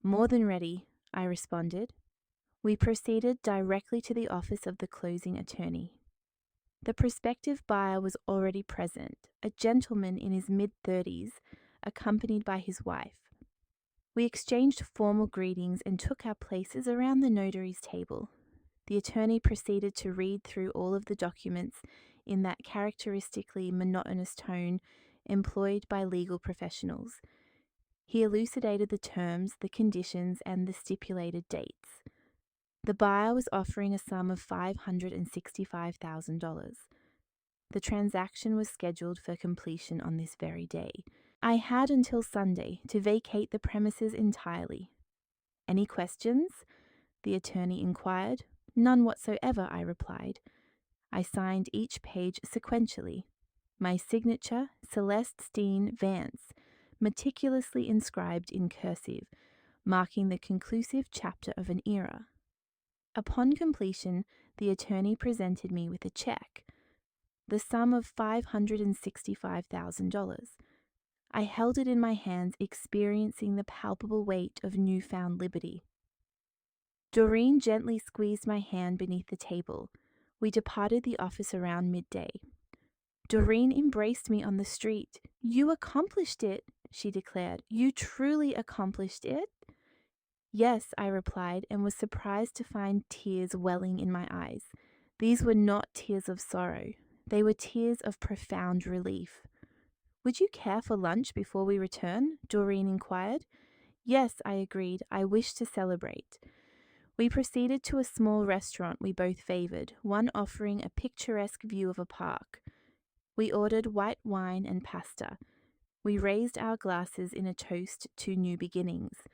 "More than ready," I responded. We proceeded directly to the office of the closing attorney. The prospective buyer was already present, a gentleman in his mid-30s, accompanied by his wife. We exchanged formal greetings and took our places around the notary's table. The attorney proceeded to read through all of the documents in that characteristically monotonous tone employed by legal professionals. He elucidated the terms, the conditions, and the stipulated dates. The buyer was offering a sum of $565,000. The transaction was scheduled for completion on this very day. I had until Sunday to vacate the premises entirely. "Any questions?" the attorney inquired. "None whatsoever," I replied. I signed each page sequentially. My signature, Celeste Steen Vance, meticulously inscribed in cursive, marking the conclusive chapter of an era. Upon completion, the attorney presented me with a check, the sum of $565,000. I held it in my hands, experiencing the palpable weight of newfound liberty. Doreen gently squeezed my hand beneath the table. We departed the office around midday. Doreen embraced me on the street. "You accomplished it," she declared. "You truly accomplished it?" "Yes," I replied, and was surprised to find tears welling in my eyes. These were not tears of sorrow. They were tears of profound relief. "Would you care for lunch before we return?" Doreen inquired. "Yes," I agreed. "I wish to celebrate." We proceeded to a small restaurant we both favored, one offering a picturesque view of a park. We ordered white wine and pasta. We raised our glasses in a toast to new beginnings.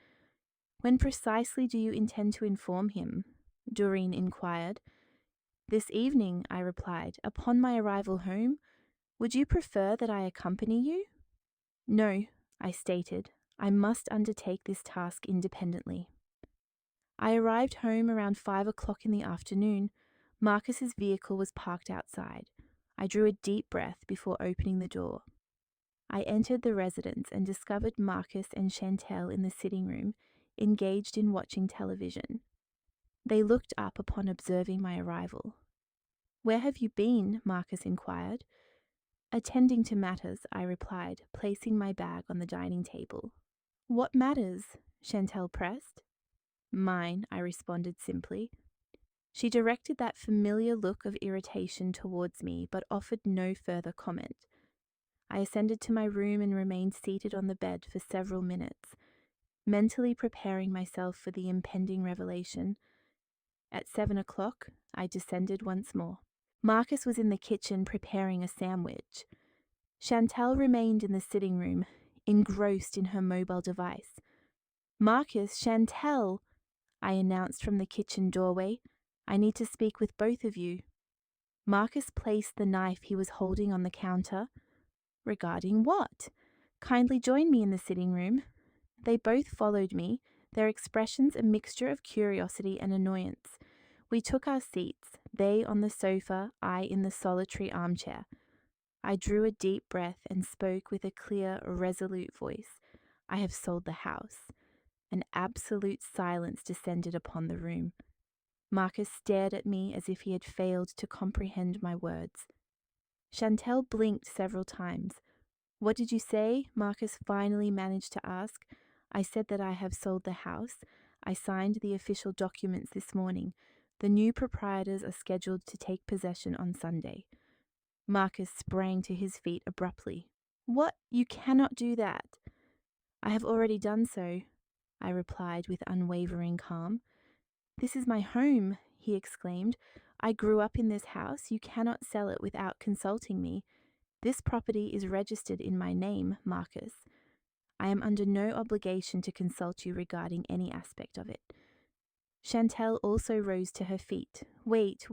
"When precisely do you intend to inform him?" Doreen inquired. "This evening," I replied, "upon my arrival home. Would you prefer that I accompany you?" "No," I stated. "I must undertake this task independently." I arrived home around 5 o'clock in the afternoon. Marcus's vehicle was parked outside. I drew a deep breath before opening the door. I entered the residence and discovered Marcus and Chantel in the sitting room, engaged in watching television. They looked up upon observing my arrival. "Where have you been?" Marcus inquired. "Attending to matters," I replied, placing my bag on the dining table. "What matters?" Chantel pressed. "Mine," I responded simply. She directed that familiar look of irritation towards me, but offered no further comment. I ascended to my room and remained seated on the bed for several minutes, mentally preparing myself for the impending revelation. At 7 o'clock, I descended once more. Marcus was in the kitchen preparing a sandwich. Chantel remained in the sitting room, engrossed in her mobile device. "Marcus, Chantel," I announced from the kitchen doorway. "I need to speak with both of you." Marcus placed the knife he was holding on the counter. "Regarding what?" "Kindly join me in the sitting room." They both followed me, their expressions a mixture of curiosity and annoyance. We took our seats, they on the sofa, I in the solitary armchair. I drew a deep breath and spoke with a clear, resolute voice. "I have sold the house." An absolute silence descended upon the room. Marcus stared at me as if he had failed to comprehend my words. Chantel blinked several times. "What did you say?" Marcus finally managed to ask. "I said that I have sold the house. I signed the official documents this morning. The new proprietors are scheduled to take possession on Sunday." Marcus sprang to his feet abruptly. What? You cannot do that. I have already done so, I replied with unwavering calm. This is my home, he exclaimed. I grew up in this house. You cannot sell it without consulting me. This property is registered in my name, Marcus. I am under no obligation to consult you regarding any aspect of it. Chantel also rose to her feet. Wait,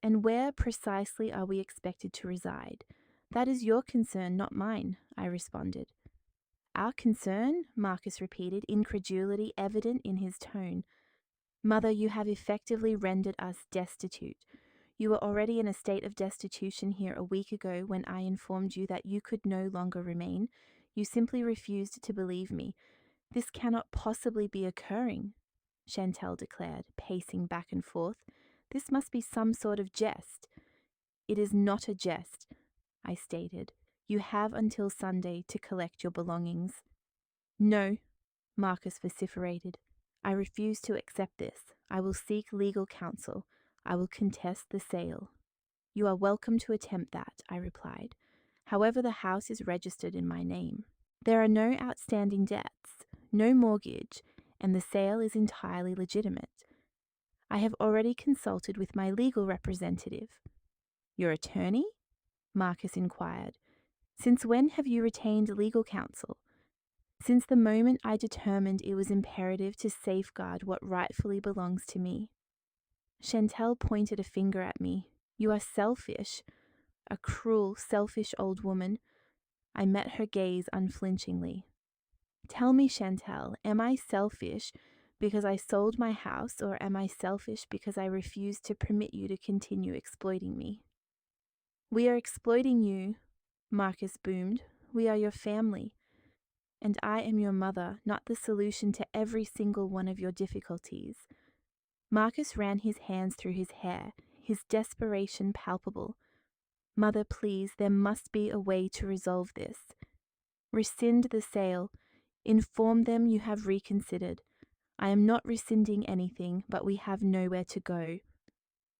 and where precisely are we expected to reside? That is your concern, not mine, I responded. Our concern? Marcus repeated, incredulity evident in his tone. Mother, you have effectively rendered us destitute. You were already in a state of destitution here a week ago when I informed you that you could no longer remain. You simply refused to believe me. This cannot possibly be occurring, Chantel declared, pacing back and forth. This must be some sort of jest. It is not a jest, I stated. You have until Sunday to collect your belongings. No, Marcus vociferated. I refuse to accept this. I will seek legal counsel. I will contest the sale. You are welcome to attempt that, I replied. However, the house is registered in my name. There are no outstanding debts, no mortgage, and the sale is entirely legitimate. I have already consulted with my legal representative. Your attorney? Marcus inquired. Since when have you retained legal counsel? Since the moment I determined it was imperative to safeguard what rightfully belongs to me. Chantel pointed a finger at me. You are selfish, a cruel, selfish old woman. I met her gaze unflinchingly. Tell me, Chantel, am I selfish because I sold my house, or am I selfish because I refuse to permit you to continue exploiting me? We are exploiting you, Marcus boomed. We are your family. And I am your mother, not the solution to every single one of your difficulties. Marcus ran his hands through his hair, his desperation palpable. Mother, please, there must be a way to resolve this. Rescind the sale. Inform them you have reconsidered. I am not rescinding anything, but we have nowhere to go.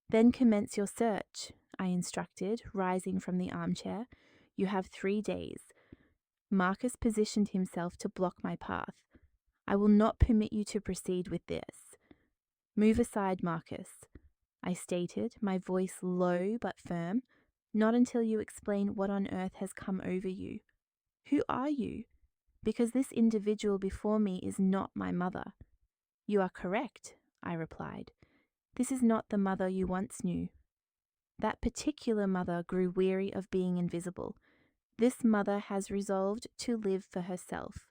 Then commence your search, I instructed, rising from the armchair. You have 3 days. Marcus positioned himself to block my path. I will not permit you to proceed with this. Move aside, Marcus, I stated, my voice low but firm. Not until you explain what on earth has come over you. Who are you? Because this individual before me is not my mother. You are correct, I replied. This is not the mother you once knew. That particular mother grew weary of being invisible. This mother has resolved to live for herself.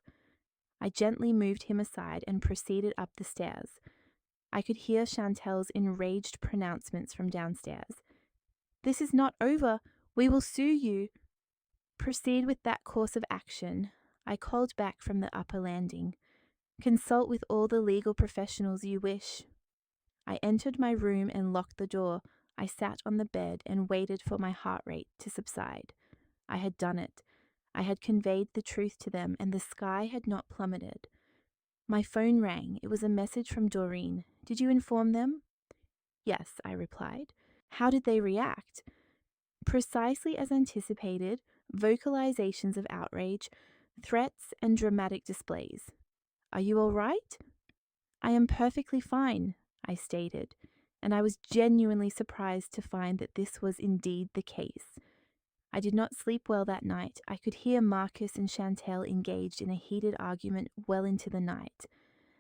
I gently moved him aside and proceeded up the stairs. I could hear Chantel's enraged pronouncements from downstairs. This is not over. We will sue you. Proceed with that course of action, I called back from the upper landing. Consult with all the legal professionals you wish. I entered my room and locked the door. I sat on the bed and waited for my heart rate to subside. I had done it. I had conveyed the truth to them, and the sky had not plummeted. My phone rang. It was a message from Doreen. Did you inform them? Yes, I replied. How did they react? Precisely as anticipated, vocalizations of outrage, threats, and dramatic displays. Are you all right? I am perfectly fine, I stated, and I was genuinely surprised to find that this was indeed the case. I did not sleep well that night. I could hear Marcus and Chantel engaged in a heated argument well into the night,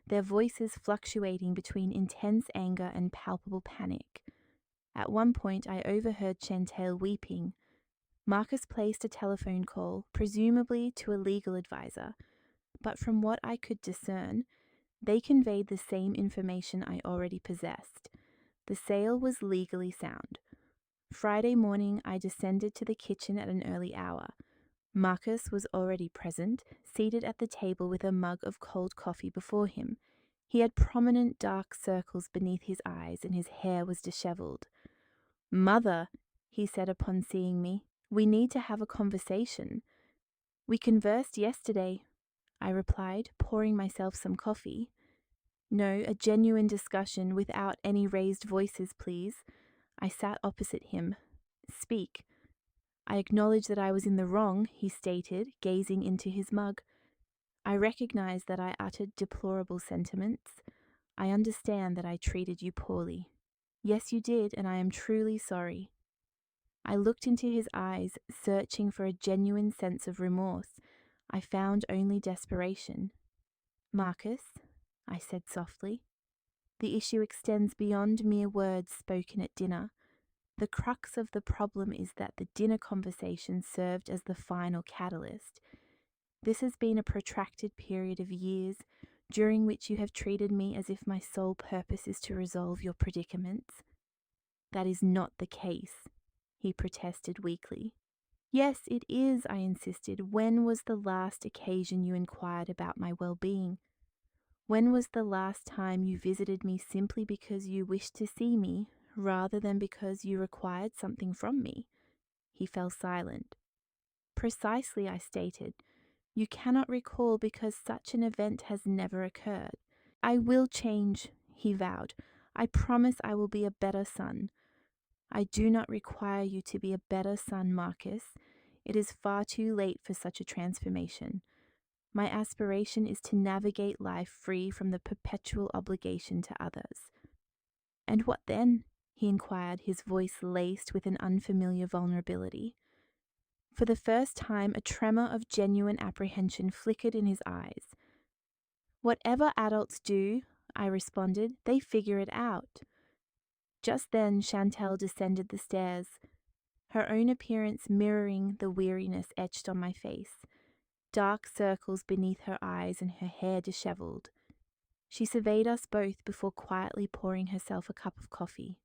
their voices fluctuating between intense anger and palpable panic. At one point, I overheard Chantel weeping. Marcus placed a telephone call, presumably to a legal advisor, but from what I could discern, they conveyed the same information I already possessed. The sale was legally sound. Friday morning, I descended to the kitchen at an early hour. Marcus was already present, seated at the table with a mug of cold coffee before him. He had prominent dark circles beneath his eyes, and his hair was disheveled. Mother, he said upon seeing me, we need to have a conversation. We conversed yesterday, I replied, pouring myself some coffee. No, a genuine discussion without any raised voices, please. I sat opposite him. Speak. I acknowledge that I was in the wrong, he stated, gazing into his mug. I recognize that I uttered deplorable sentiments. I understand that I treated you poorly. Yes, you did, and I am truly sorry. I looked into his eyes, searching for a genuine sense of remorse. I found only desperation. Marcus, I said softly, the issue extends beyond mere words spoken at dinner. The crux of the problem is that the dinner conversation served as the final catalyst. This has been a protracted period of years, during which you have treated me as if my sole purpose is to resolve your predicaments. That is not the case, he protested weakly. Yes, it is, I insisted. When was the last occasion you inquired about my well-being? When was the last time you visited me simply because you wished to see me, rather than because you required something from me? He fell silent. Precisely, I stated. You cannot recall because such an event has never occurred. I will change, he vowed. I promise I will be a better son. I do not require you to be a better son, Marcus. It is far too late for such a transformation. My aspiration is to navigate life free from the perpetual obligation to others. And what then? He inquired, his voice laced with an unfamiliar vulnerability. For the first time, a tremor of genuine apprehension flickered in his eyes. Whatever adults do, I responded, they figure it out. Just then, Chantal descended the stairs, her own appearance mirroring the weariness etched on my face, dark circles beneath her eyes and her hair disheveled. She surveyed us both before quietly pouring herself a cup of coffee.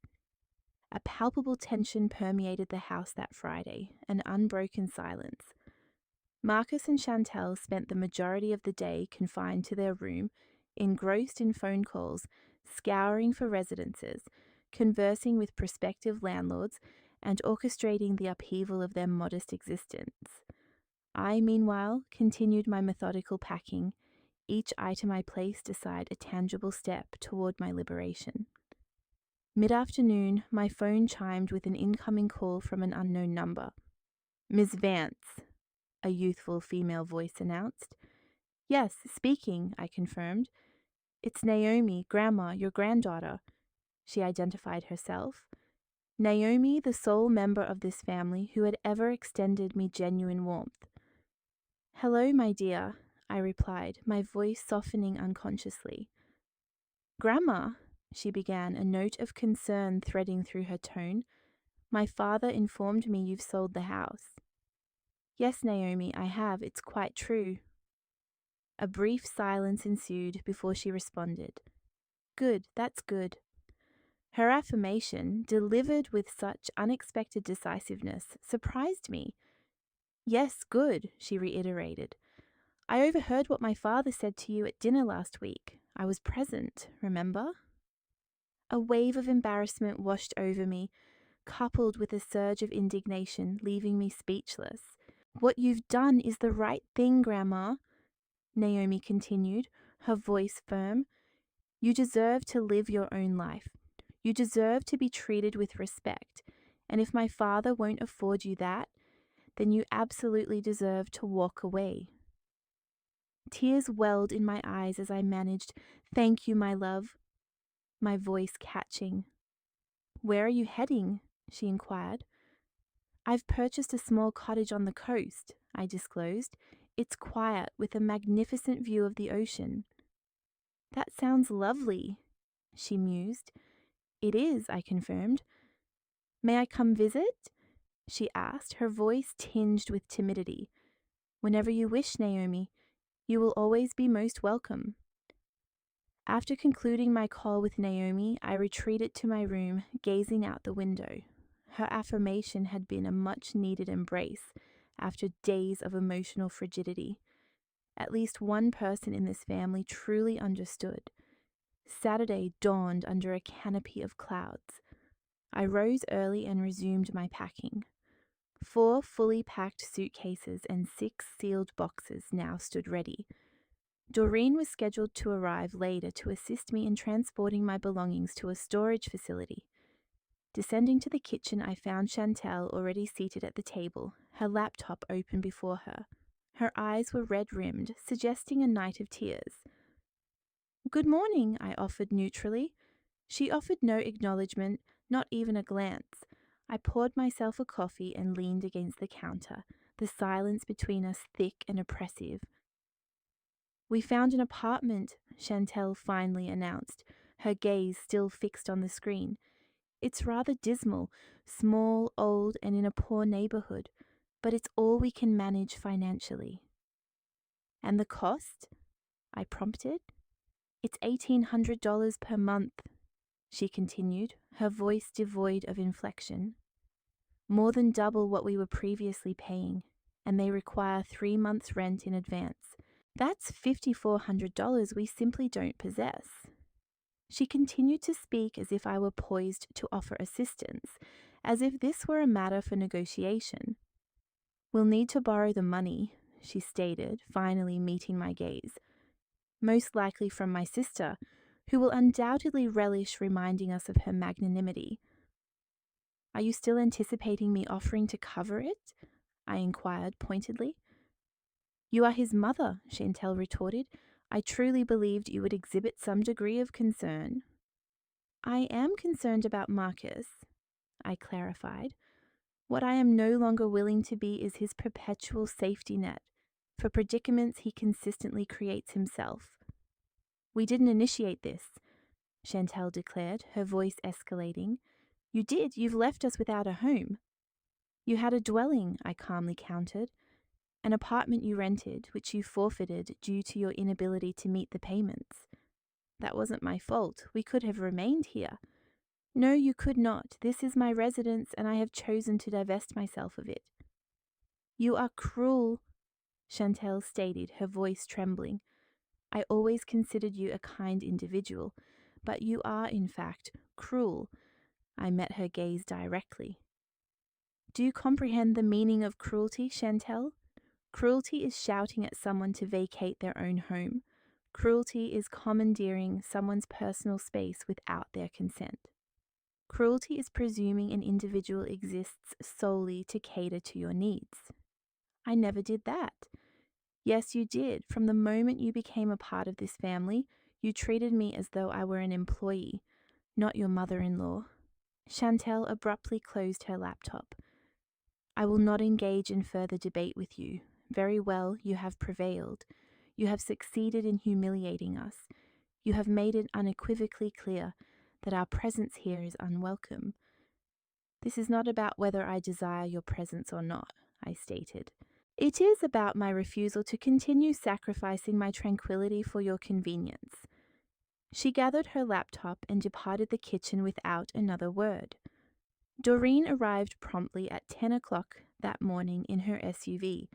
A palpable tension permeated the house that Friday, an unbroken silence. Marcus and Chantal spent the majority of the day confined to their room, engrossed in phone calls, scouring for residences, conversing with prospective landlords, and orchestrating the upheaval of their modest existence. I, meanwhile, continued my methodical packing, each item I placed aside a tangible step toward my liberation. Mid-afternoon, my phone chimed with an incoming call from an unknown number. Miss Vance, a youthful female voice announced. Yes, speaking, I confirmed. It's Naomi, Grandma, your granddaughter. She identified herself. Naomi, the sole member of this family who had ever extended me genuine warmth. Hello, my dear, I replied, my voice softening unconsciously. Grandma, she began, a note of concern threading through her tone. My father informed me you've sold the house. Yes, Naomi, I have. It's quite true. A brief silence ensued before she responded. Good, that's good. Her affirmation, delivered with such unexpected decisiveness, surprised me. Yes, good, she reiterated. I overheard what my father said to you at dinner last week. I was present, remember? A wave of embarrassment washed over me, coupled with a surge of indignation, leaving me speechless. What you've done is the right thing, Grandma, Naomi continued, her voice firm. You deserve to live your own life. You deserve to be treated with respect, and if my father won't afford you that, then you absolutely deserve to walk away. Tears welled in my eyes as I managed, Thank you, my love, my voice catching. Where are you heading? She inquired. I've purchased a small cottage on the coast, I disclosed. It's quiet, with a magnificent view of the ocean. That sounds lovely, she mused. It is, I confirmed. May I come visit? She asked, her voice tinged with timidity. Whenever you wish, Naomi. You will always be most welcome. After concluding my call with Naomi, I retreated to my room, gazing out the window. Her affirmation had been a much-needed embrace after days of emotional frigidity. At least one person in this family truly understood. Saturday dawned under a canopy of clouds. I rose early and resumed my packing. 4 fully packed suitcases and 6 sealed boxes now stood ready. Doreen was scheduled to arrive later to assist me in transporting my belongings to a storage facility. Descending to the kitchen, I found Chantel already seated at the table, her laptop open before her. Her eyes were red-rimmed, suggesting a night of tears. "Good morning," I offered neutrally. She offered no acknowledgement, not even a glance. I poured myself a coffee and leaned against the counter, the silence between us thick and oppressive. "We found an apartment," Chantel finally announced, her gaze still fixed on the screen. "It's rather dismal, small, old, and in a poor neighborhood, but it's all we can manage financially." "And the cost?" I prompted. "It's $1,800 per month," she continued, her voice devoid of inflection. "More than double what we were previously paying, and they require 3 months' rent in advance. That's $5,400 we simply don't possess." She continued to speak as if I were poised to offer assistance, as if this were a matter for negotiation. "We'll need to borrow the money," she stated, finally meeting my gaze. "Most likely from my sister, who will undoubtedly relish reminding us of her magnanimity." "Are you still anticipating me offering to cover it?" I inquired pointedly. "You are his mother," Chantel retorted. "I truly believed you would exhibit some degree of concern." "I am concerned about Marcus," I clarified. "What I am no longer willing to be is his perpetual safety net for predicaments he consistently creates himself." "We didn't initiate this," Chantel declared, her voice escalating. "You did. You've left us without a home." "You had a dwelling," I calmly countered. "An apartment you rented, which you forfeited due to your inability to meet the payments." "That wasn't my fault. We could have remained here." "No, you could not. This is my residence, and I have chosen to divest myself of it." "You are cruel," Chantel stated, her voice trembling. "I always considered you a kind individual, but you are, in fact, cruel." I met her gaze directly. "Do you comprehend the meaning of cruelty, Chantel? Cruelty is shouting at someone to vacate their own home. Cruelty is commandeering someone's personal space without their consent. Cruelty is presuming an individual exists solely to cater to your needs." "I never did that." "Yes, you did. From the moment you became a part of this family, you treated me as though I were an employee, not your mother-in-law." Chantel abruptly closed her laptop. "I will not engage in further debate with you. Very well, you have prevailed. You have succeeded in humiliating us. You have made it unequivocally clear that our presence here is unwelcome." "This is not about whether I desire your presence or not," I stated. "It is about my refusal to continue sacrificing my tranquility for your convenience." She gathered her laptop and departed the kitchen without another word. Doreen arrived promptly at 10 o'clock that morning in her SUV.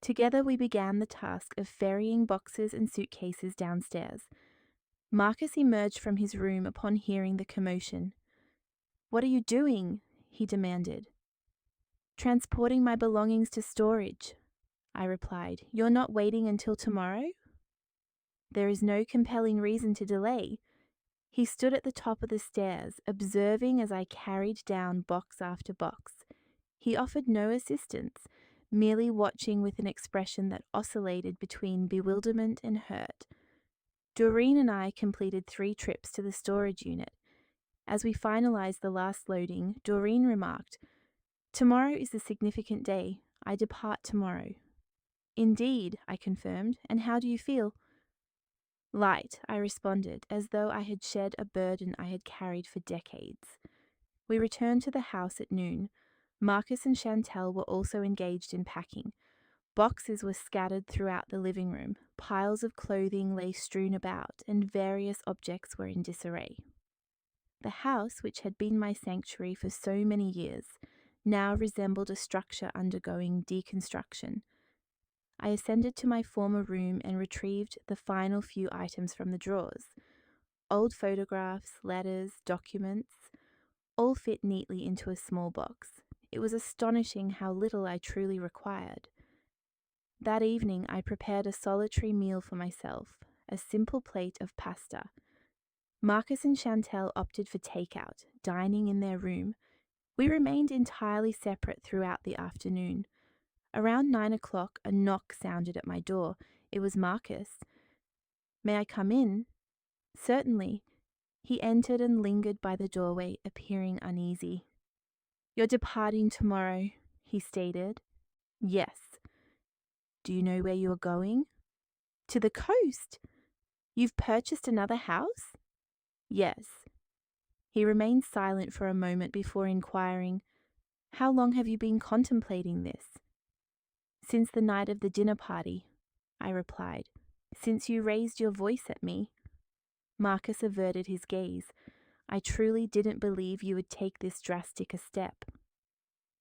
Together we began the task of ferrying boxes and suitcases downstairs. Marcus emerged from his room upon hearing the commotion. "What are you doing?" he demanded. "Transporting my belongings to storage," I replied. "You're not waiting until tomorrow?" "There is no compelling reason to delay." He stood at the top of the stairs, observing as I carried down box after box. He offered no assistance, merely watching with an expression that oscillated between bewilderment and hurt. Doreen and I completed 3 trips to the storage unit. As we finalized the last loading, Doreen remarked, "Tomorrow is a significant day. I depart tomorrow." "Indeed," I confirmed. "And how do you feel?" "Light," I responded, as though I had shed a burden I had carried for decades. We returned to the house at noon. Marcus and Chantel were also engaged in packing. Boxes were scattered throughout the living room, piles of clothing lay strewn about, and various objects were in disarray. The house, which had been my sanctuary for so many years, now resembled a structure undergoing deconstruction. I ascended to my former room and retrieved the final few items from the drawers. Old photographs, letters, documents, all fit neatly into a small box. It was astonishing how little I truly required. That evening I prepared a solitary meal for myself, a simple plate of pasta. Marcus and Chantel opted for takeout, dining in their room. We remained entirely separate throughout the afternoon. Around 9 o'clock, a knock sounded at my door. It was Marcus. "May I come in?" "Certainly." He entered and lingered by the doorway, appearing uneasy. "You're departing tomorrow," he stated. "Yes." "Do you know where you are going?" "To the coast." "You've purchased another house?" "Yes." He remained silent for a moment before inquiring, "How long have you been contemplating this?" "Since the night of the dinner party," I replied. "Since you raised your voice at me." Marcus averted his gaze. "I truly didn't believe you would take this drastic a step."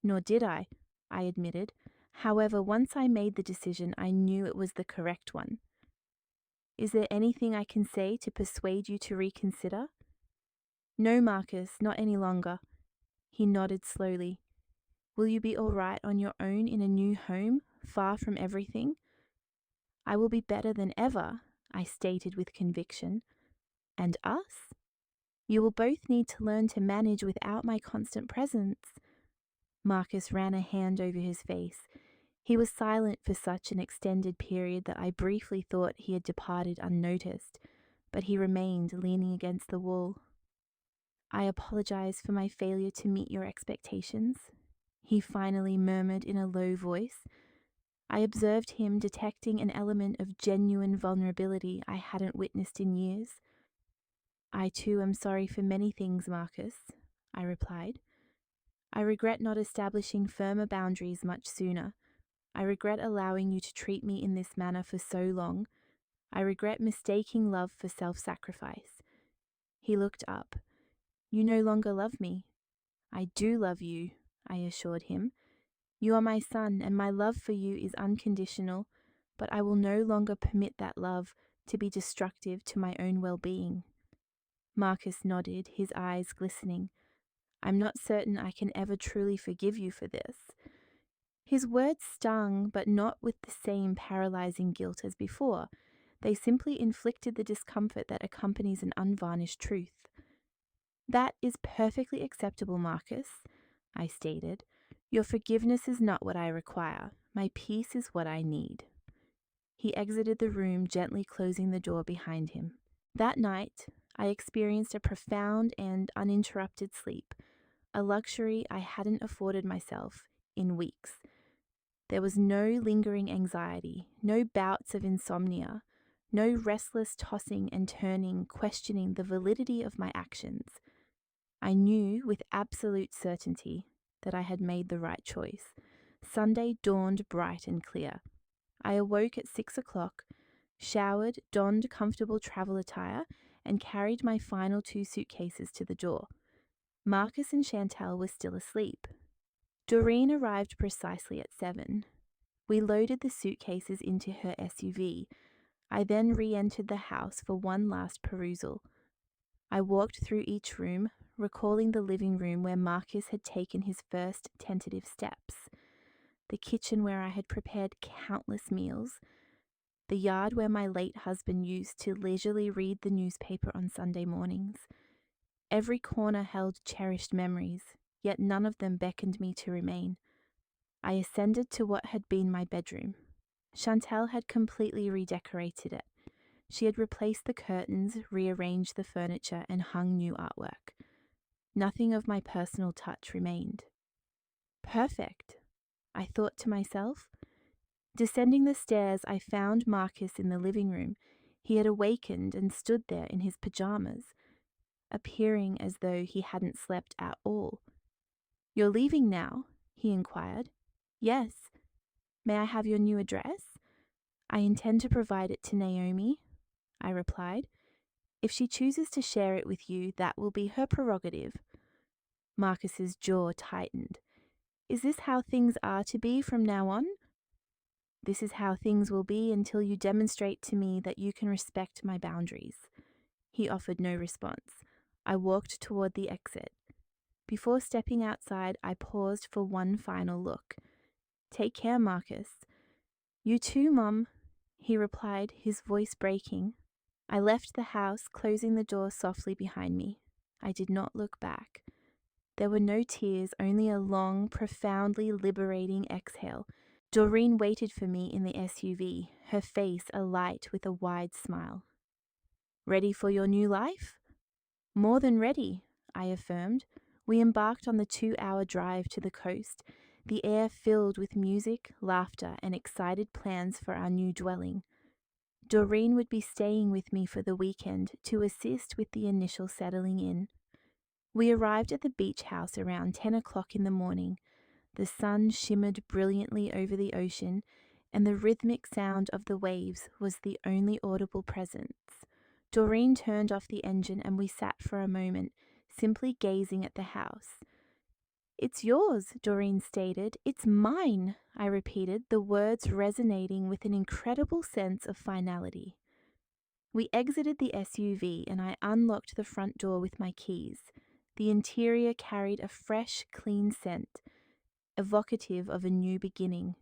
"Nor did I admitted. "However, once I made the decision, I knew it was the correct one." "Is there anything I can say to persuade you to reconsider?" "No, Marcus, not any longer." He nodded slowly. "Will you be all right on your own in a new home, far from everything?" "I will be better than ever," I stated with conviction. "And us?" "You will both need to learn to manage without my constant presence." Marcus ran a hand over his face. He was silent for such an extended period that I briefly thought he had departed unnoticed, but he remained leaning against the wall. "I apologize for my failure to meet your expectations," he finally murmured in a low voice. I observed him detecting an element of genuine vulnerability I hadn't witnessed in years. "I too am sorry for many things, Marcus," I replied. "I regret not establishing firmer boundaries much sooner. I regret allowing you to treat me in this manner for so long. I regret mistaking love for self-sacrifice." He looked up. "You no longer love me." "I do love you," I assured him. "You are my son, and my love for you is unconditional, but I will no longer permit that love to be destructive to my own well-being." Marcus nodded, his eyes glistening. "I'm not certain I can ever truly forgive you for this." His words stung, but not with the same paralyzing guilt as before. They simply inflicted the discomfort that accompanies an unvarnished truth. "That is perfectly acceptable, Marcus," I stated. "Your forgiveness is not what I require. My peace is what I need." He exited the room, gently closing the door behind him. That night, I experienced a profound and uninterrupted sleep, a luxury I hadn't afforded myself in weeks. There was no lingering anxiety, no bouts of insomnia, no restless tossing and turning, questioning the validity of my actions. I knew with absolute certainty that I had made the right choice. Sunday dawned bright and clear. I awoke at 6 o'clock, showered, donned comfortable travel attire, and carried my final 2 suitcases to the door. Marcus and Chantal were still asleep. Doreen arrived precisely at 7. We loaded the suitcases into her SUV. I then re-entered the house for one last perusal. I walked through each room, recalling the living room where Marcus had taken his first tentative steps, the kitchen where I had prepared countless meals, the yard where my late husband used to leisurely read the newspaper on Sunday mornings. Every corner held cherished memories, yet none of them beckoned me to remain. I ascended to what had been my bedroom. Chantal had completely redecorated it. She had replaced the curtains, rearranged the furniture, and hung new artwork. Nothing of my personal touch remained. Perfect, I thought to myself. Descending the stairs, I found Marcus in the living room. He had awakened and stood there in his pajamas, appearing as though he hadn't slept at all. "You're leaving now?" he inquired. "Yes." "May I have your new address?" "I intend to provide it to Naomi," I replied. "If she chooses to share it with you, that will be her prerogative." Marcus's jaw tightened. "Is this how things are to be from now on?" "This is how things will be until you demonstrate to me that you can respect my boundaries." He offered no response. I walked toward the exit. Before stepping outside, I paused for one final look. "Take care, Marcus." "You too, Mum," he replied, his voice breaking. I left the house, closing the door softly behind me. I did not look back. There were no tears, only a long, profoundly liberating exhale. Doreen waited for me in the SUV, her face alight with a wide smile. Ready for your new life? More than ready, I affirmed. We embarked on the 2-hour drive to the coast, the air filled with music, laughter, and excited plans for our new dwelling. Doreen would be staying with me for the weekend to assist with the initial settling in. We arrived at the beach house around 10 o'clock in the morning. The sun shimmered brilliantly over the ocean, and the rhythmic sound of the waves was the only audible presence. Doreen turned off the engine and we sat for a moment, simply gazing at the house. "It's yours," Doreen stated. "It's mine," I repeated, the words resonating with an incredible sense of finality. We exited the SUV and I unlocked the front door with my keys. The interior carried a fresh, clean scent, evocative of a new beginning.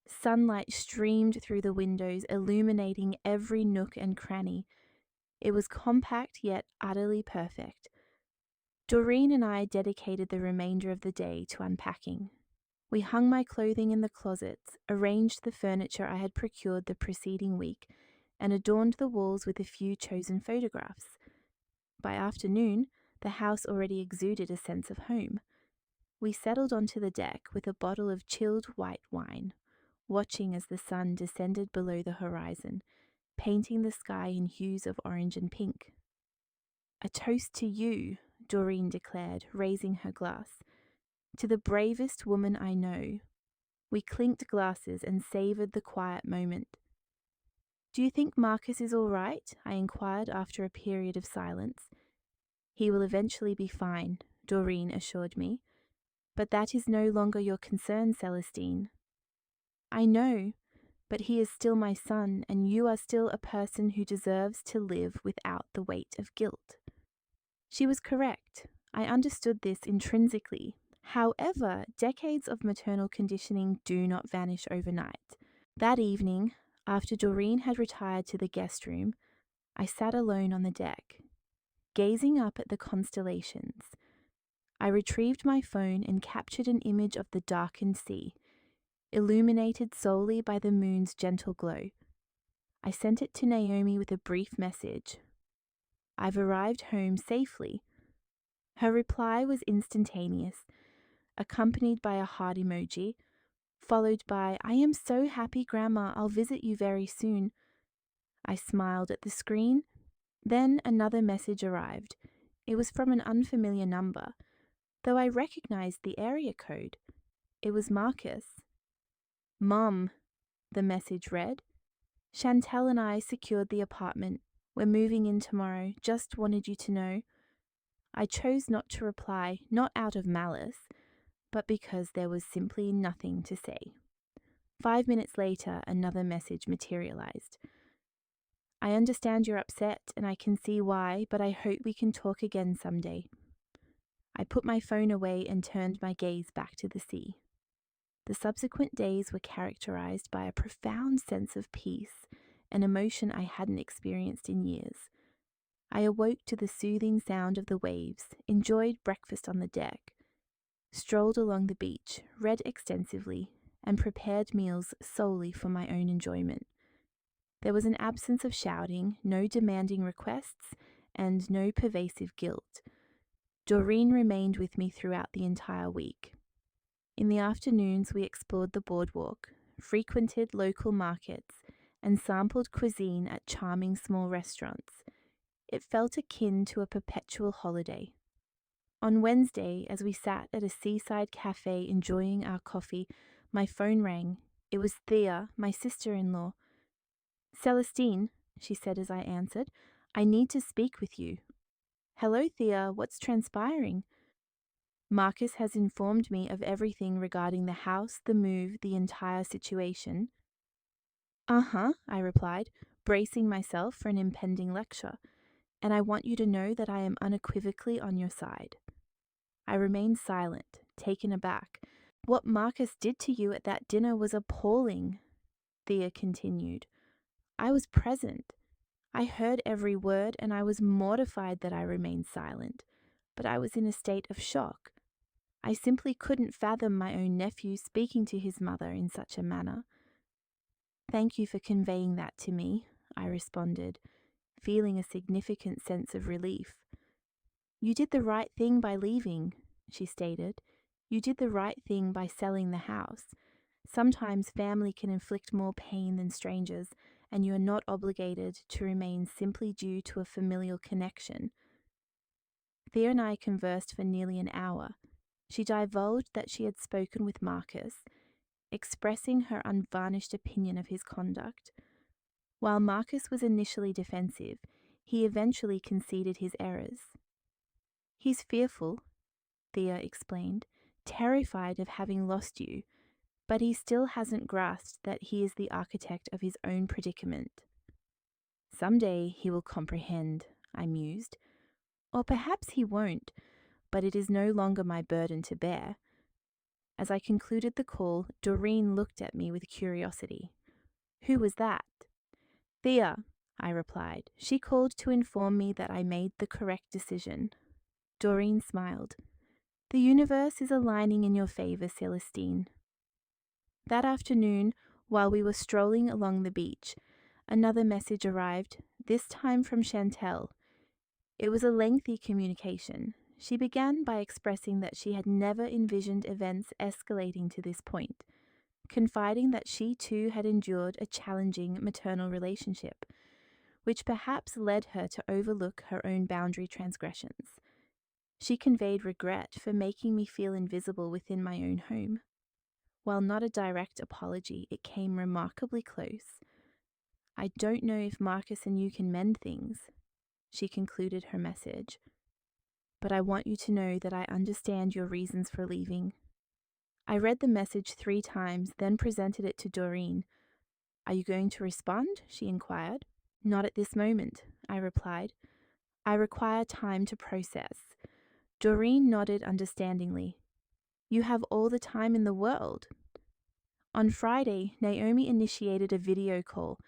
Sunlight streamed through the windows, illuminating every nook and cranny. It was compact yet utterly perfect. Doreen and I dedicated the remainder of the day to unpacking. We hung my clothing in the closets, arranged the furniture I had procured the preceding week, and adorned the walls with a few chosen photographs. By afternoon, the house already exuded a sense of home. We settled onto the deck with a bottle of chilled white wine, watching as the sun descended below the horizon, painting the sky in hues of orange and pink. "A toast to you," Doreen declared, raising her glass. "To the bravest woman I know." We clinked glasses and savoured the quiet moment. "Do you think Marcus is all right?" I inquired after a period of silence. "He will eventually be fine," Doreen assured me. "But that is no longer your concern, Celestine." "I know, but he is still my son, and you are still a person who deserves to live without the weight of guilt." She was correct. I understood this intrinsically. However, decades of maternal conditioning do not vanish overnight. That evening, after Doreen had retired to the guest room, I sat alone on the deck, gazing up at the constellations. I retrieved my phone and captured an image of the darkened sea, illuminated solely by the moon's gentle glow. I sent it to Naomi with a brief message. "I've arrived home safely." Her reply was instantaneous, accompanied by a heart emoji, followed by, "I am so happy, Grandma, I'll visit you very soon." I smiled at the screen. Then another message arrived. It was from an unfamiliar number, though I recognized the area code. It was Marcus. "Mum," the message read. "Chantel and I secured the apartment. We're moving in tomorrow. Just wanted you to know." I chose not to reply, not out of malice, but because there was simply nothing to say. 5 minutes later, another message materialized. "I understand you're upset, and I can see why, but I hope we can talk again someday." I put my phone away and turned my gaze back to the sea. The subsequent days were characterized by a profound sense of peace, an emotion I hadn't experienced in years. I awoke to the soothing sound of the waves, enjoyed breakfast on the deck, strolled along the beach, read extensively, and prepared meals solely for my own enjoyment. There was an absence of shouting, no demanding requests, and no pervasive guilt. Doreen remained with me throughout the entire week. In the afternoons, we explored the boardwalk, frequented local markets, and sampled cuisine at charming small restaurants. It felt akin to a perpetual holiday. On Wednesday, as we sat at a seaside cafe enjoying our coffee, my phone rang. It was Thea, my sister-in-law. "Celestine," she said as I answered, "I need to speak with you." "Hello, Thea, what's transpiring?" "Marcus has informed me of everything regarding the house, the move, the entire situation." "Uh-huh," I replied, bracing myself for an impending lecture. "And I want you to know that I am unequivocally on your side." I remained silent, taken aback. "What Marcus did to you at that dinner was appalling," Thea continued. "I was present. I heard every word and I was mortified that I remained silent, but I was in a state of shock. I simply couldn't fathom my own nephew speaking to his mother in such a manner. "Thank you for conveying that to me," I responded, feeling a significant sense of relief. "You did the right thing by leaving," she stated. "You did the right thing by selling the house. Sometimes family can inflict more pain than strangers, and you are not obligated to remain simply due to a familial connection." Thea and I conversed for nearly an hour. She divulged that she had spoken with Marcus, expressing her unvarnished opinion of his conduct. While Marcus was initially defensive, he eventually conceded his errors. "He's fearful," Thea explained, "terrified of having lost you, but he still hasn't grasped that he is the architect of his own predicament." "Someday he will comprehend," I mused. "Or perhaps he won't, but it is no longer my burden to bear." As I concluded the call, Doreen looked at me with curiosity. "Who was that?" "Thea," I replied. "She called to inform me that I made the correct decision." Doreen smiled. "The universe is aligning in your favor, Celestine." That afternoon, while we were strolling along the beach, another message arrived, this time from Chantel. It was a lengthy communication. She began by expressing that she had never envisioned events escalating to this point, confiding that she too had endured a challenging maternal relationship, which perhaps led her to overlook her own boundary transgressions. She conveyed regret for making me feel invisible within my own home. While not a direct apology, it came remarkably close. "I don't know if Marcus and you can mend things," she concluded her message, "but I want you to know that I understand your reasons for leaving." I read the message 3 times, then presented it to Doreen. "Are you going to respond?" she inquired. "Not at this moment," I replied. "I require time to process." Doreen nodded understandingly. "You have all the time in the world." On Friday, Naomi initiated a video call.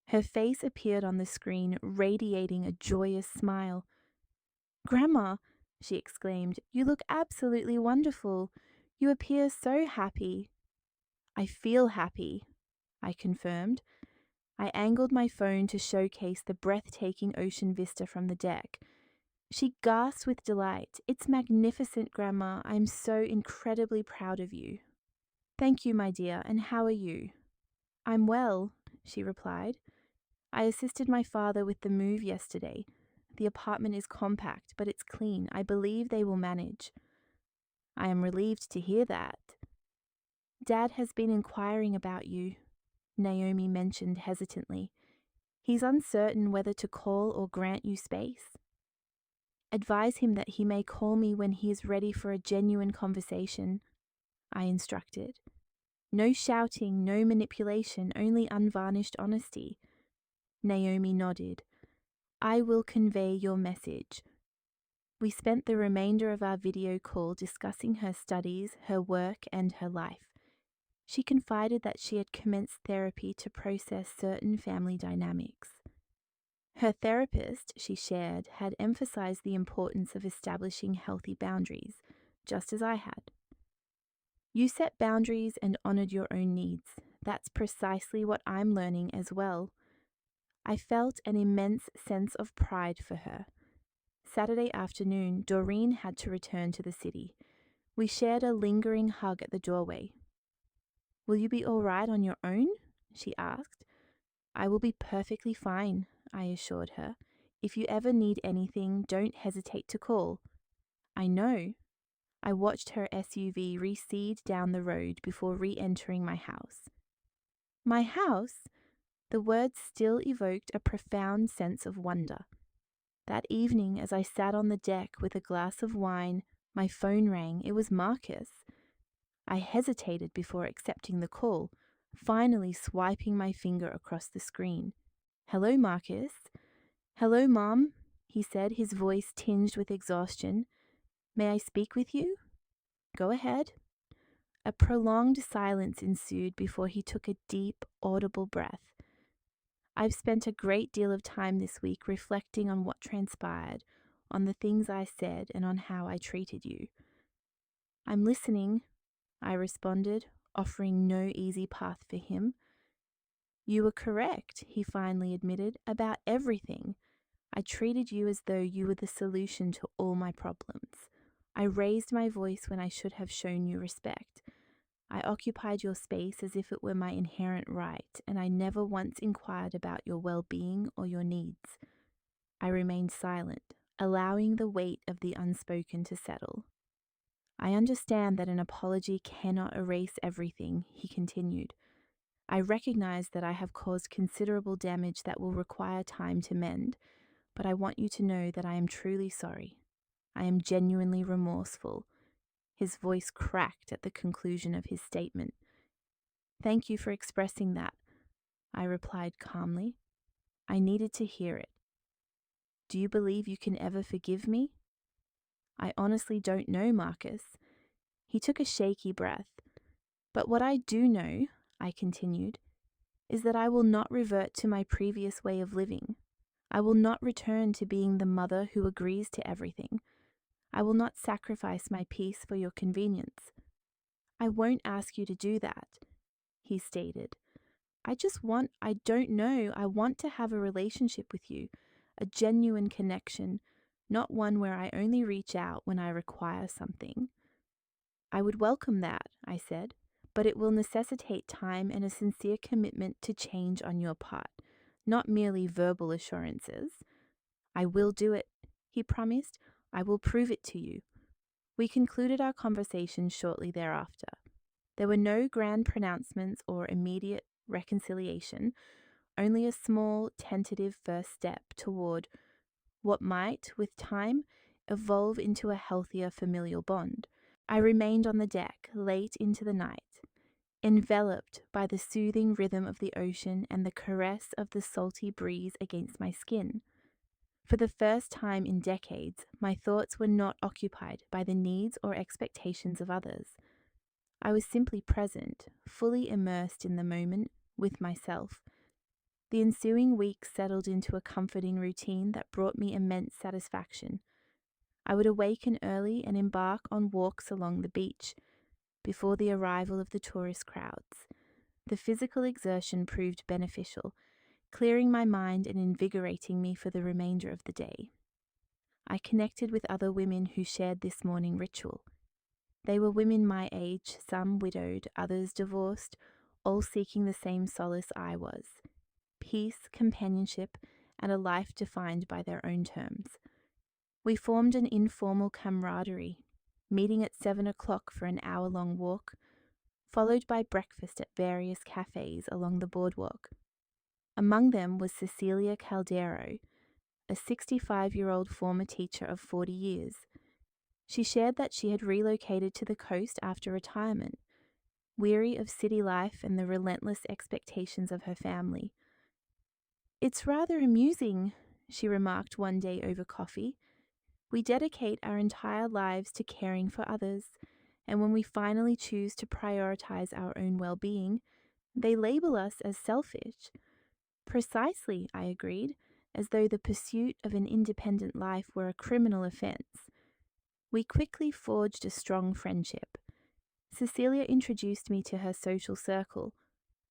Her face appeared on the screen, radiating a joyous smile. "Grandma," she exclaimed, "you look absolutely wonderful. You appear so happy." "I feel happy," I confirmed. I angled my phone to showcase the breathtaking ocean vista from the deck. She gasped with delight. "It's magnificent, Grandma. I'm so incredibly proud of you." "Thank you, my dear, and how are you?" "I'm well," she replied. "I assisted my father with the move yesterday. The apartment is compact, but it's clean. I believe they will manage." "I am relieved to hear that." "Dad has been inquiring about you," Naomi mentioned hesitantly. "He's uncertain whether to call or grant you space." "Advise him that he may call me when he is ready for a genuine conversation," I instructed. "No shouting, no manipulation, only unvarnished honesty." Naomi nodded. "I will convey your message." We spent the remainder of our video call discussing her studies, her work, and her life. She confided that she had commenced therapy to process certain family dynamics. Her therapist, she shared, had emphasized the importance of establishing healthy boundaries, just as I had. "You set boundaries and honored your own needs. That's precisely what I'm learning as well." I felt an immense sense of pride for her. Saturday afternoon, Doreen had to return to the city. We shared a lingering hug at the doorway. "Will you be all right on your own?" she asked. "I will be perfectly fine," I assured her. "If you ever need anything, don't hesitate to call." "I know." I watched her SUV recede down the road before re-entering my house. My house? The words still evoked a profound sense of wonder. That evening, as I sat on the deck with a glass of wine, my phone rang. It was Marcus. I hesitated before accepting the call, finally swiping my finger across the screen. "Hello, Marcus." "Hello, Mom," he said, his voice tinged with exhaustion. "May I speak with you?" "Go ahead." A prolonged silence ensued before he took a deep, audible breath. I've spent a great deal of time this week reflecting on what transpired, on the things I said, and on how I treated you. I'm listening, I responded, offering no easy path for him. You were correct, he finally admitted, about everything. I treated you as though you were the solution to all my problems. I raised my voice when I should have shown you respect. I occupied your space as if it were my inherent right, and I never once inquired about your well-being or your needs. I remained silent, allowing the weight of the unspoken to settle. I understand that an apology cannot erase everything, he continued. I recognize that I have caused considerable damage that will require time to mend, but I want you to know that I am truly sorry. I am genuinely remorseful. His voice cracked at the conclusion of his statement. Thank you for expressing that, I replied calmly. I needed to hear it. Do you believe you can ever forgive me? I honestly don't know, Marcus. He took a shaky breath. But what I do know, I continued, is that I will not revert to my previous way of living. I will not return to being the mother who agrees to everything. I will not sacrifice my peace for your convenience. I won't ask you to do that, he stated. I want to have a relationship with you, a genuine connection, not one where I only reach out when I require something. I would welcome that, I said, but it will necessitate time and a sincere commitment to change on your part, not merely verbal assurances. I will do it, he promised. I will prove it to you. We concluded our conversation shortly thereafter. There were no grand pronouncements or immediate reconciliation, only a small, tentative first step toward what might, with time, evolve into a healthier familial bond. I remained on the deck late into the night, enveloped by the soothing rhythm of the ocean and the caress of the salty breeze against my skin. For the first time in decades, my thoughts were not occupied by the needs or expectations of others. I was simply present, fully immersed in the moment, with myself. The ensuing weeks settled into a comforting routine that brought me immense satisfaction. I would awaken early and embark on walks along the beach before the arrival of the tourist crowds. The physical exertion proved beneficial, clearing my mind and invigorating me for the remainder of the day. I connected with other women who shared this morning ritual. They were women my age, some widowed, others divorced, all seeking the same solace I was: peace, companionship, and a life defined by their own terms. We formed an informal camaraderie, meeting at 7 o'clock for an hour-long walk, followed by breakfast at various cafes along the boardwalk. Among them was Cecilia Caldero, a 65-year-old former teacher of 40 years. She shared that she had relocated to the coast after retirement, weary of city life and the relentless expectations of her family. It's rather amusing, she remarked one day over coffee. We dedicate our entire lives to caring for others, and when we finally choose to prioritize our own well-being, they label us as selfish. Precisely, I agreed, as though the pursuit of an independent life were a criminal offense. We quickly forged a strong friendship. Cecilia introduced me to her social circle,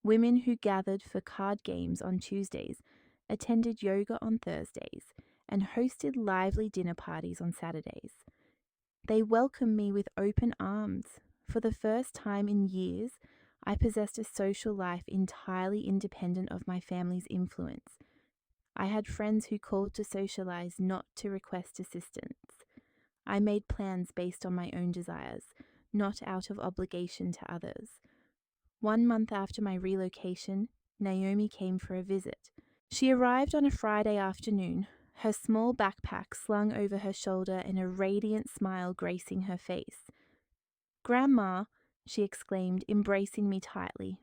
women who gathered for card games on Tuesdays, attended yoga on Thursdays, and hosted lively dinner parties on Saturdays. They welcomed me with open arms. For the first time in years, I possessed a social life entirely independent of my family's influence. I had friends who called to socialize, not to request assistance. I made plans based on my own desires, not out of obligation to others. 1 month after my relocation, Naomi came for a visit. She arrived on a Friday afternoon, her small backpack slung over her shoulder and a radiant smile gracing her face. "Grandma," she exclaimed, embracing me tightly.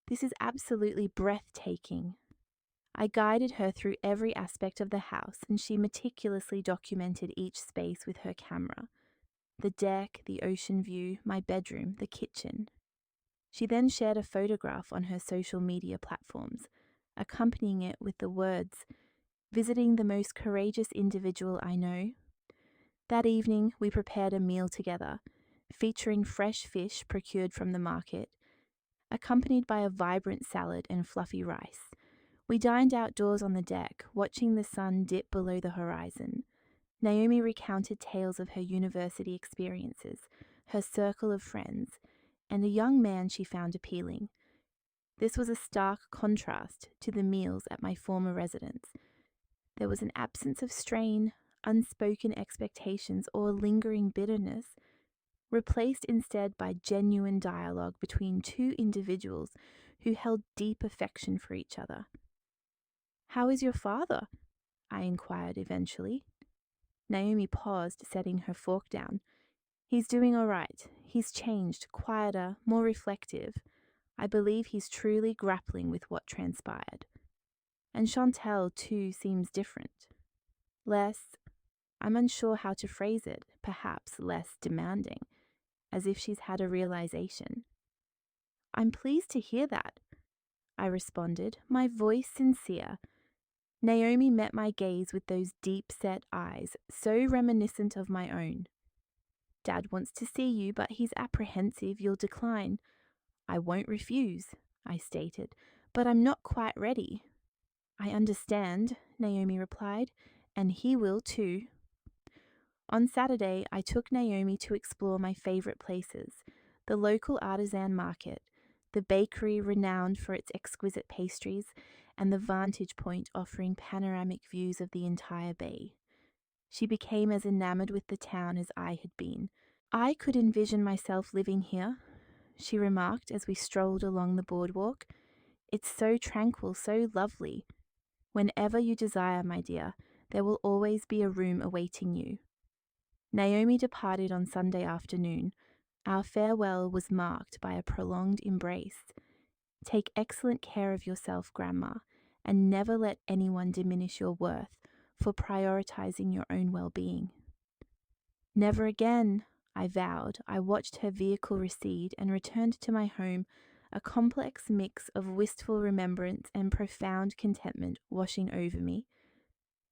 "This is absolutely breathtaking." I guided her through every aspect of the house, and she meticulously documented each space with her camera. The deck, the ocean view, my bedroom, the kitchen. She then shared a photograph on her social media platforms, accompanying it with the words, "Visiting the most courageous individual I know." That evening, we prepared a meal together, featuring fresh fish procured from the market, accompanied by a vibrant salad and fluffy rice. We dined outdoors on the deck, watching the sun dip below the horizon. Naomi recounted tales of her university experiences, her circle of friends, and a young man she found appealing. This was a stark contrast to the meals at my former residence. There was an absence of strain, unspoken expectations, or lingering bitterness, replaced instead by genuine dialogue between two individuals who held deep affection for each other. "How is your father?" I inquired eventually. Naomi paused, setting her fork down. "He's doing all right. He's changed, quieter, more reflective. I believe he's truly grappling with what transpired. And Chantal, too, seems different. Less, I'm unsure how to phrase it, perhaps less demanding, as if she's had a realization." "I'm pleased to hear that," I responded, my voice sincere. Naomi met my gaze with those deep-set eyes, so reminiscent of my own. "Dad wants to see you, but he's apprehensive you'll decline." "I won't refuse," I stated, "but I'm not quite ready." "I understand," Naomi replied, "and he will too." On Saturday, I took Naomi to explore my favorite places: the local artisan market, the bakery renowned for its exquisite pastries, and the vantage point offering panoramic views of the entire bay. She became as enamored with the town as I had been. "I could envision myself living here," she remarked as we strolled along the boardwalk. "It's so tranquil, so lovely. Whenever you desire, my dear, there will always be a room awaiting you." Naomi departed on Sunday afternoon. Our farewell was marked by a prolonged embrace. "Take excellent care of yourself, Grandma, and never let anyone diminish your worth for prioritizing your own well-being." "Never again," I vowed. I watched her vehicle recede and returned to my home, a complex mix of wistful remembrance and profound contentment washing over me.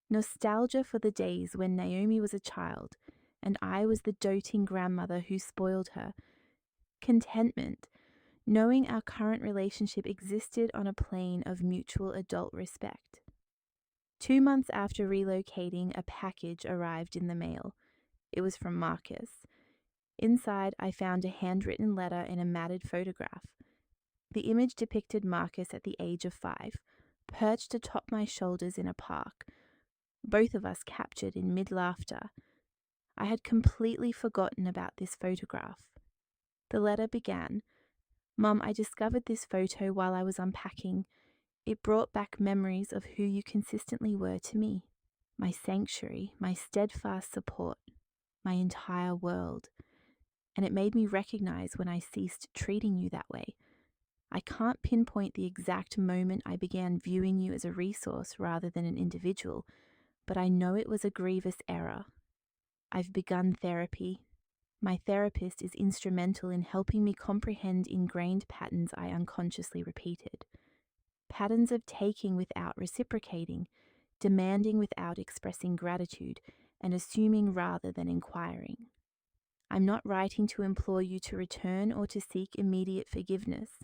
Nostalgia for the days when Naomi was a child and I was the doting grandmother who spoiled her. Contentment, knowing our current relationship existed on a plane of mutual adult respect. 2 months after relocating, a package arrived in the mail. It was from Marcus. Inside, I found a handwritten letter and a matted photograph. The image depicted Marcus at the age of 5, perched atop my shoulders in a park, both of us captured in mid-laughter. I had completely forgotten about this photograph. The letter began, "Mum, I discovered this photo while I was unpacking. It brought back memories of who you consistently were to me. My sanctuary, my steadfast support, my entire world. And it made me recognize when I ceased treating you that way. I can't pinpoint the exact moment I began viewing you as a resource rather than an individual, but I know it was a grievous error. I've begun therapy. My therapist is instrumental in helping me comprehend ingrained patterns I unconsciously repeated. Patterns of taking without reciprocating, demanding without expressing gratitude, and assuming rather than inquiring. I'm not writing to implore you to return or to seek immediate forgiveness.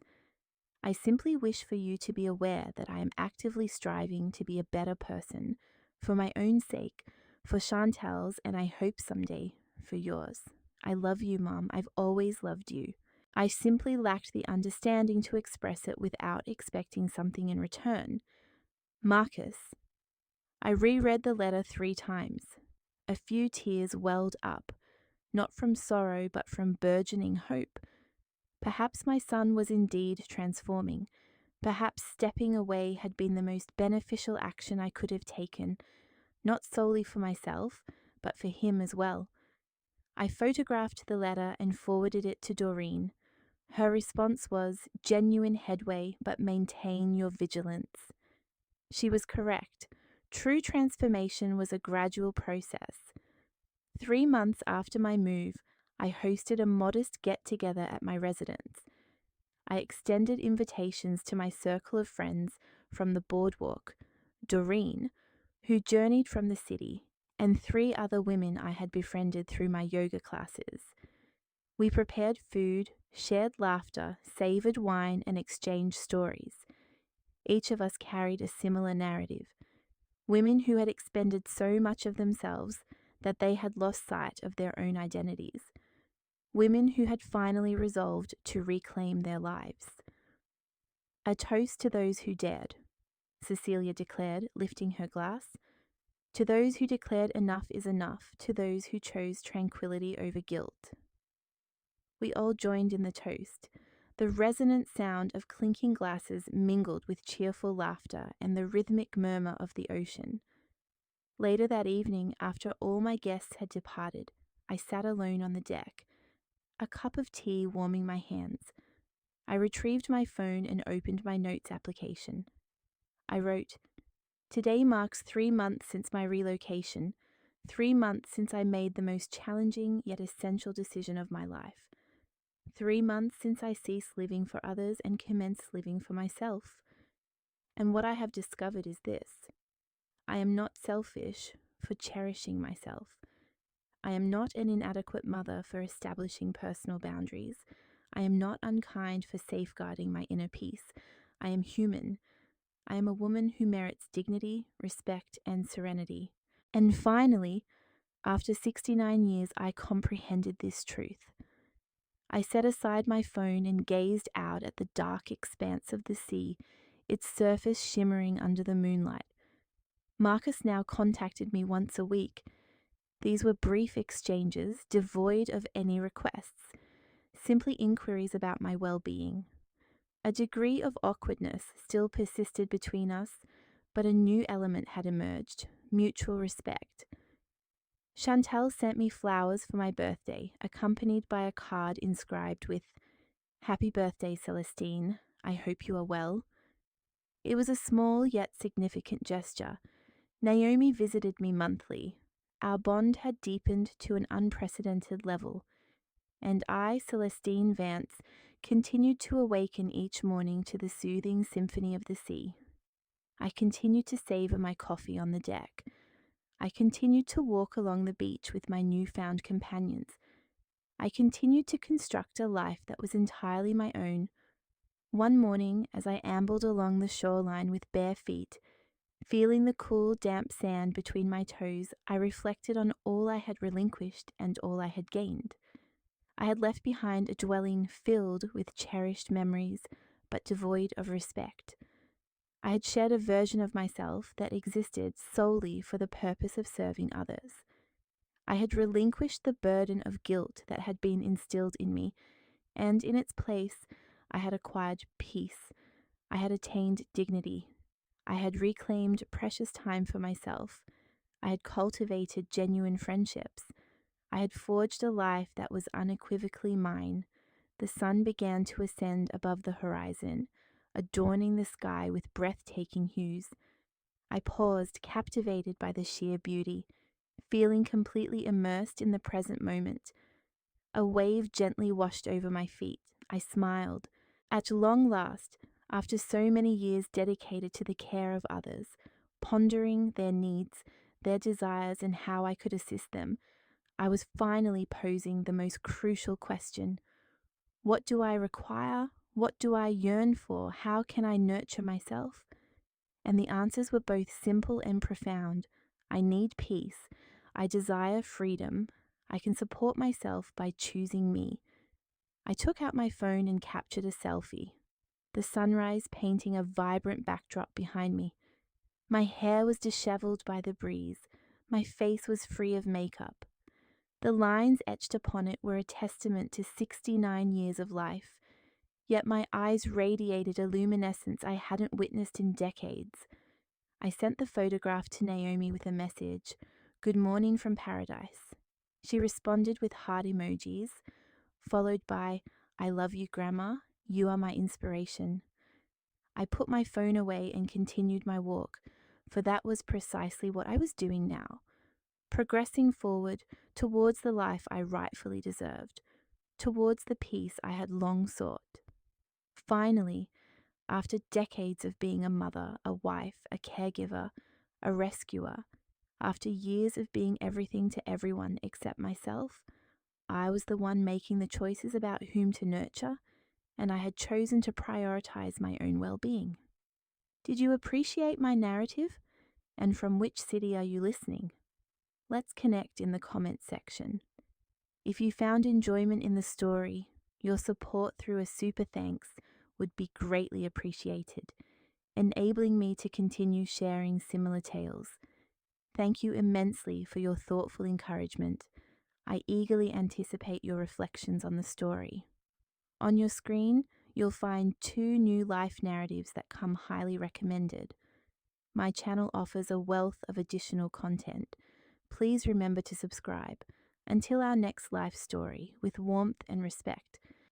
I simply wish for you to be aware that I am actively striving to be a better person, for my own sake, for Chantal's, and I hope someday for yours. I love you, Mom. I've always loved you. I simply lacked the understanding to express it without expecting something in return. Marcus." I reread the letter 3 times. A few tears welled up, not from sorrow but from burgeoning hope. Perhaps my son was indeed transforming. Perhaps stepping away had been the most beneficial action I could have taken, not solely for myself, but for him as well. I photographed the letter and forwarded it to Doreen. Her response was, "Genuine headway, but maintain your vigilance." She was correct. True transformation was a gradual process. 3 months after my move, I hosted a modest get-together at my residence. I extended invitations to my circle of friends, from the boardwalk, Doreen, who journeyed from the city, and 3 other women I had befriended through my yoga classes. We prepared food, shared laughter, savoured wine, and exchanged stories. Each of us carried a similar narrative. Women who had expended so much of themselves that they had lost sight of their own identities. Women who had finally resolved to reclaim their lives. A toast to those who dared, Cecilia declared, lifting her glass. To those who declared enough is enough, to those who chose tranquility over guilt. We all joined in the toast. The resonant sound of clinking glasses mingled with cheerful laughter and the rhythmic murmur of the ocean. Later that evening, after all my guests had departed, I sat alone on the deck, a cup of tea warming my hands. I retrieved my phone and opened my notes application. I wrote, "Today marks 3 months since my relocation, 3 months since I made the most challenging yet essential decision of my life. 3 months since I ceased living for others and commenced living for myself. And what I have discovered is this: I am not selfish for cherishing myself. I am not an inadequate mother for establishing personal boundaries. I am not unkind for safeguarding my inner peace. I am human. I am a woman who merits dignity, respect, and serenity." And finally, after 69 years, I comprehended this truth. I set aside my phone and gazed out at the dark expanse of the sea, its surface shimmering under the moonlight. Marcus now contacted me once a week. These were brief exchanges, devoid of any requests, simply inquiries about my well-being. A degree of awkwardness still persisted between us, but a new element had emerged: mutual respect. Chantal sent me flowers for my birthday, accompanied by a card inscribed with, "Happy birthday, Celestine. I hope you are well." It was a small yet significant gesture. Naomi visited me monthly. Our bond had deepened to an unprecedented level, and I, Celestine Vance, continued to awaken each morning to the soothing symphony of the sea. I continued to savor my coffee on the deck. I continued to walk along the beach with my newfound companions. I continued to construct a life that was entirely my own. One morning, as I ambled along the shoreline with bare feet, feeling the cool, damp sand between my toes, I reflected on all I had relinquished and all I had gained. I had left behind a dwelling filled with cherished memories, but devoid of respect. I had shed a version of myself that existed solely for the purpose of serving others. I had relinquished the burden of guilt that had been instilled in me, and in its place, I had acquired peace. I had attained dignity. I had reclaimed precious time for myself. I had cultivated genuine friendships. I had forged a life that was unequivocally mine. The sun began to ascend above the horizon, adorning the sky with breathtaking hues. I paused, captivated by the sheer beauty, feeling completely immersed in the present moment. A wave gently washed over my feet. I smiled. At long last, after so many years dedicated to the care of others, pondering their needs, their desires, and how I could assist them, I was finally posing the most crucial question: what do I require? What do I yearn for? How can I nurture myself? And the answers were both simple and profound. I need peace. I desire freedom. I can support myself by choosing me. I took out my phone and captured a selfie, the sunrise painting a vibrant backdrop behind me. My hair was disheveled by the breeze. My face was free of makeup. The lines etched upon it were a testament to 69 years of life, yet my eyes radiated a luminescence I hadn't witnessed in decades. I sent the photograph to Naomi with a message: "Good morning from paradise." She responded with heart emojis, followed by, "I love you, Grandma. You are my inspiration." I put my phone away and continued my walk, for that was precisely what I was doing now, progressing forward towards the life I rightfully deserved, towards the peace I had long sought. Finally, After decades of being a mother, a wife, a caregiver, a rescuer, after years of being everything to everyone except myself, I was the one making the choices about whom to nurture, and I had chosen to prioritize my own well-being. Did you appreciate my narrative? And from which city are you listening? Let's connect in the comments section. If you found enjoyment in the story, your support through a super thanks would be greatly appreciated, enabling me to continue sharing similar tales. Thank you immensely for your thoughtful encouragement. I eagerly anticipate your reflections on the story. On your screen, you'll find 2 new life narratives that come highly recommended. My channel offers a wealth of additional content. Please remember to subscribe. Until our next life story, with warmth and respect,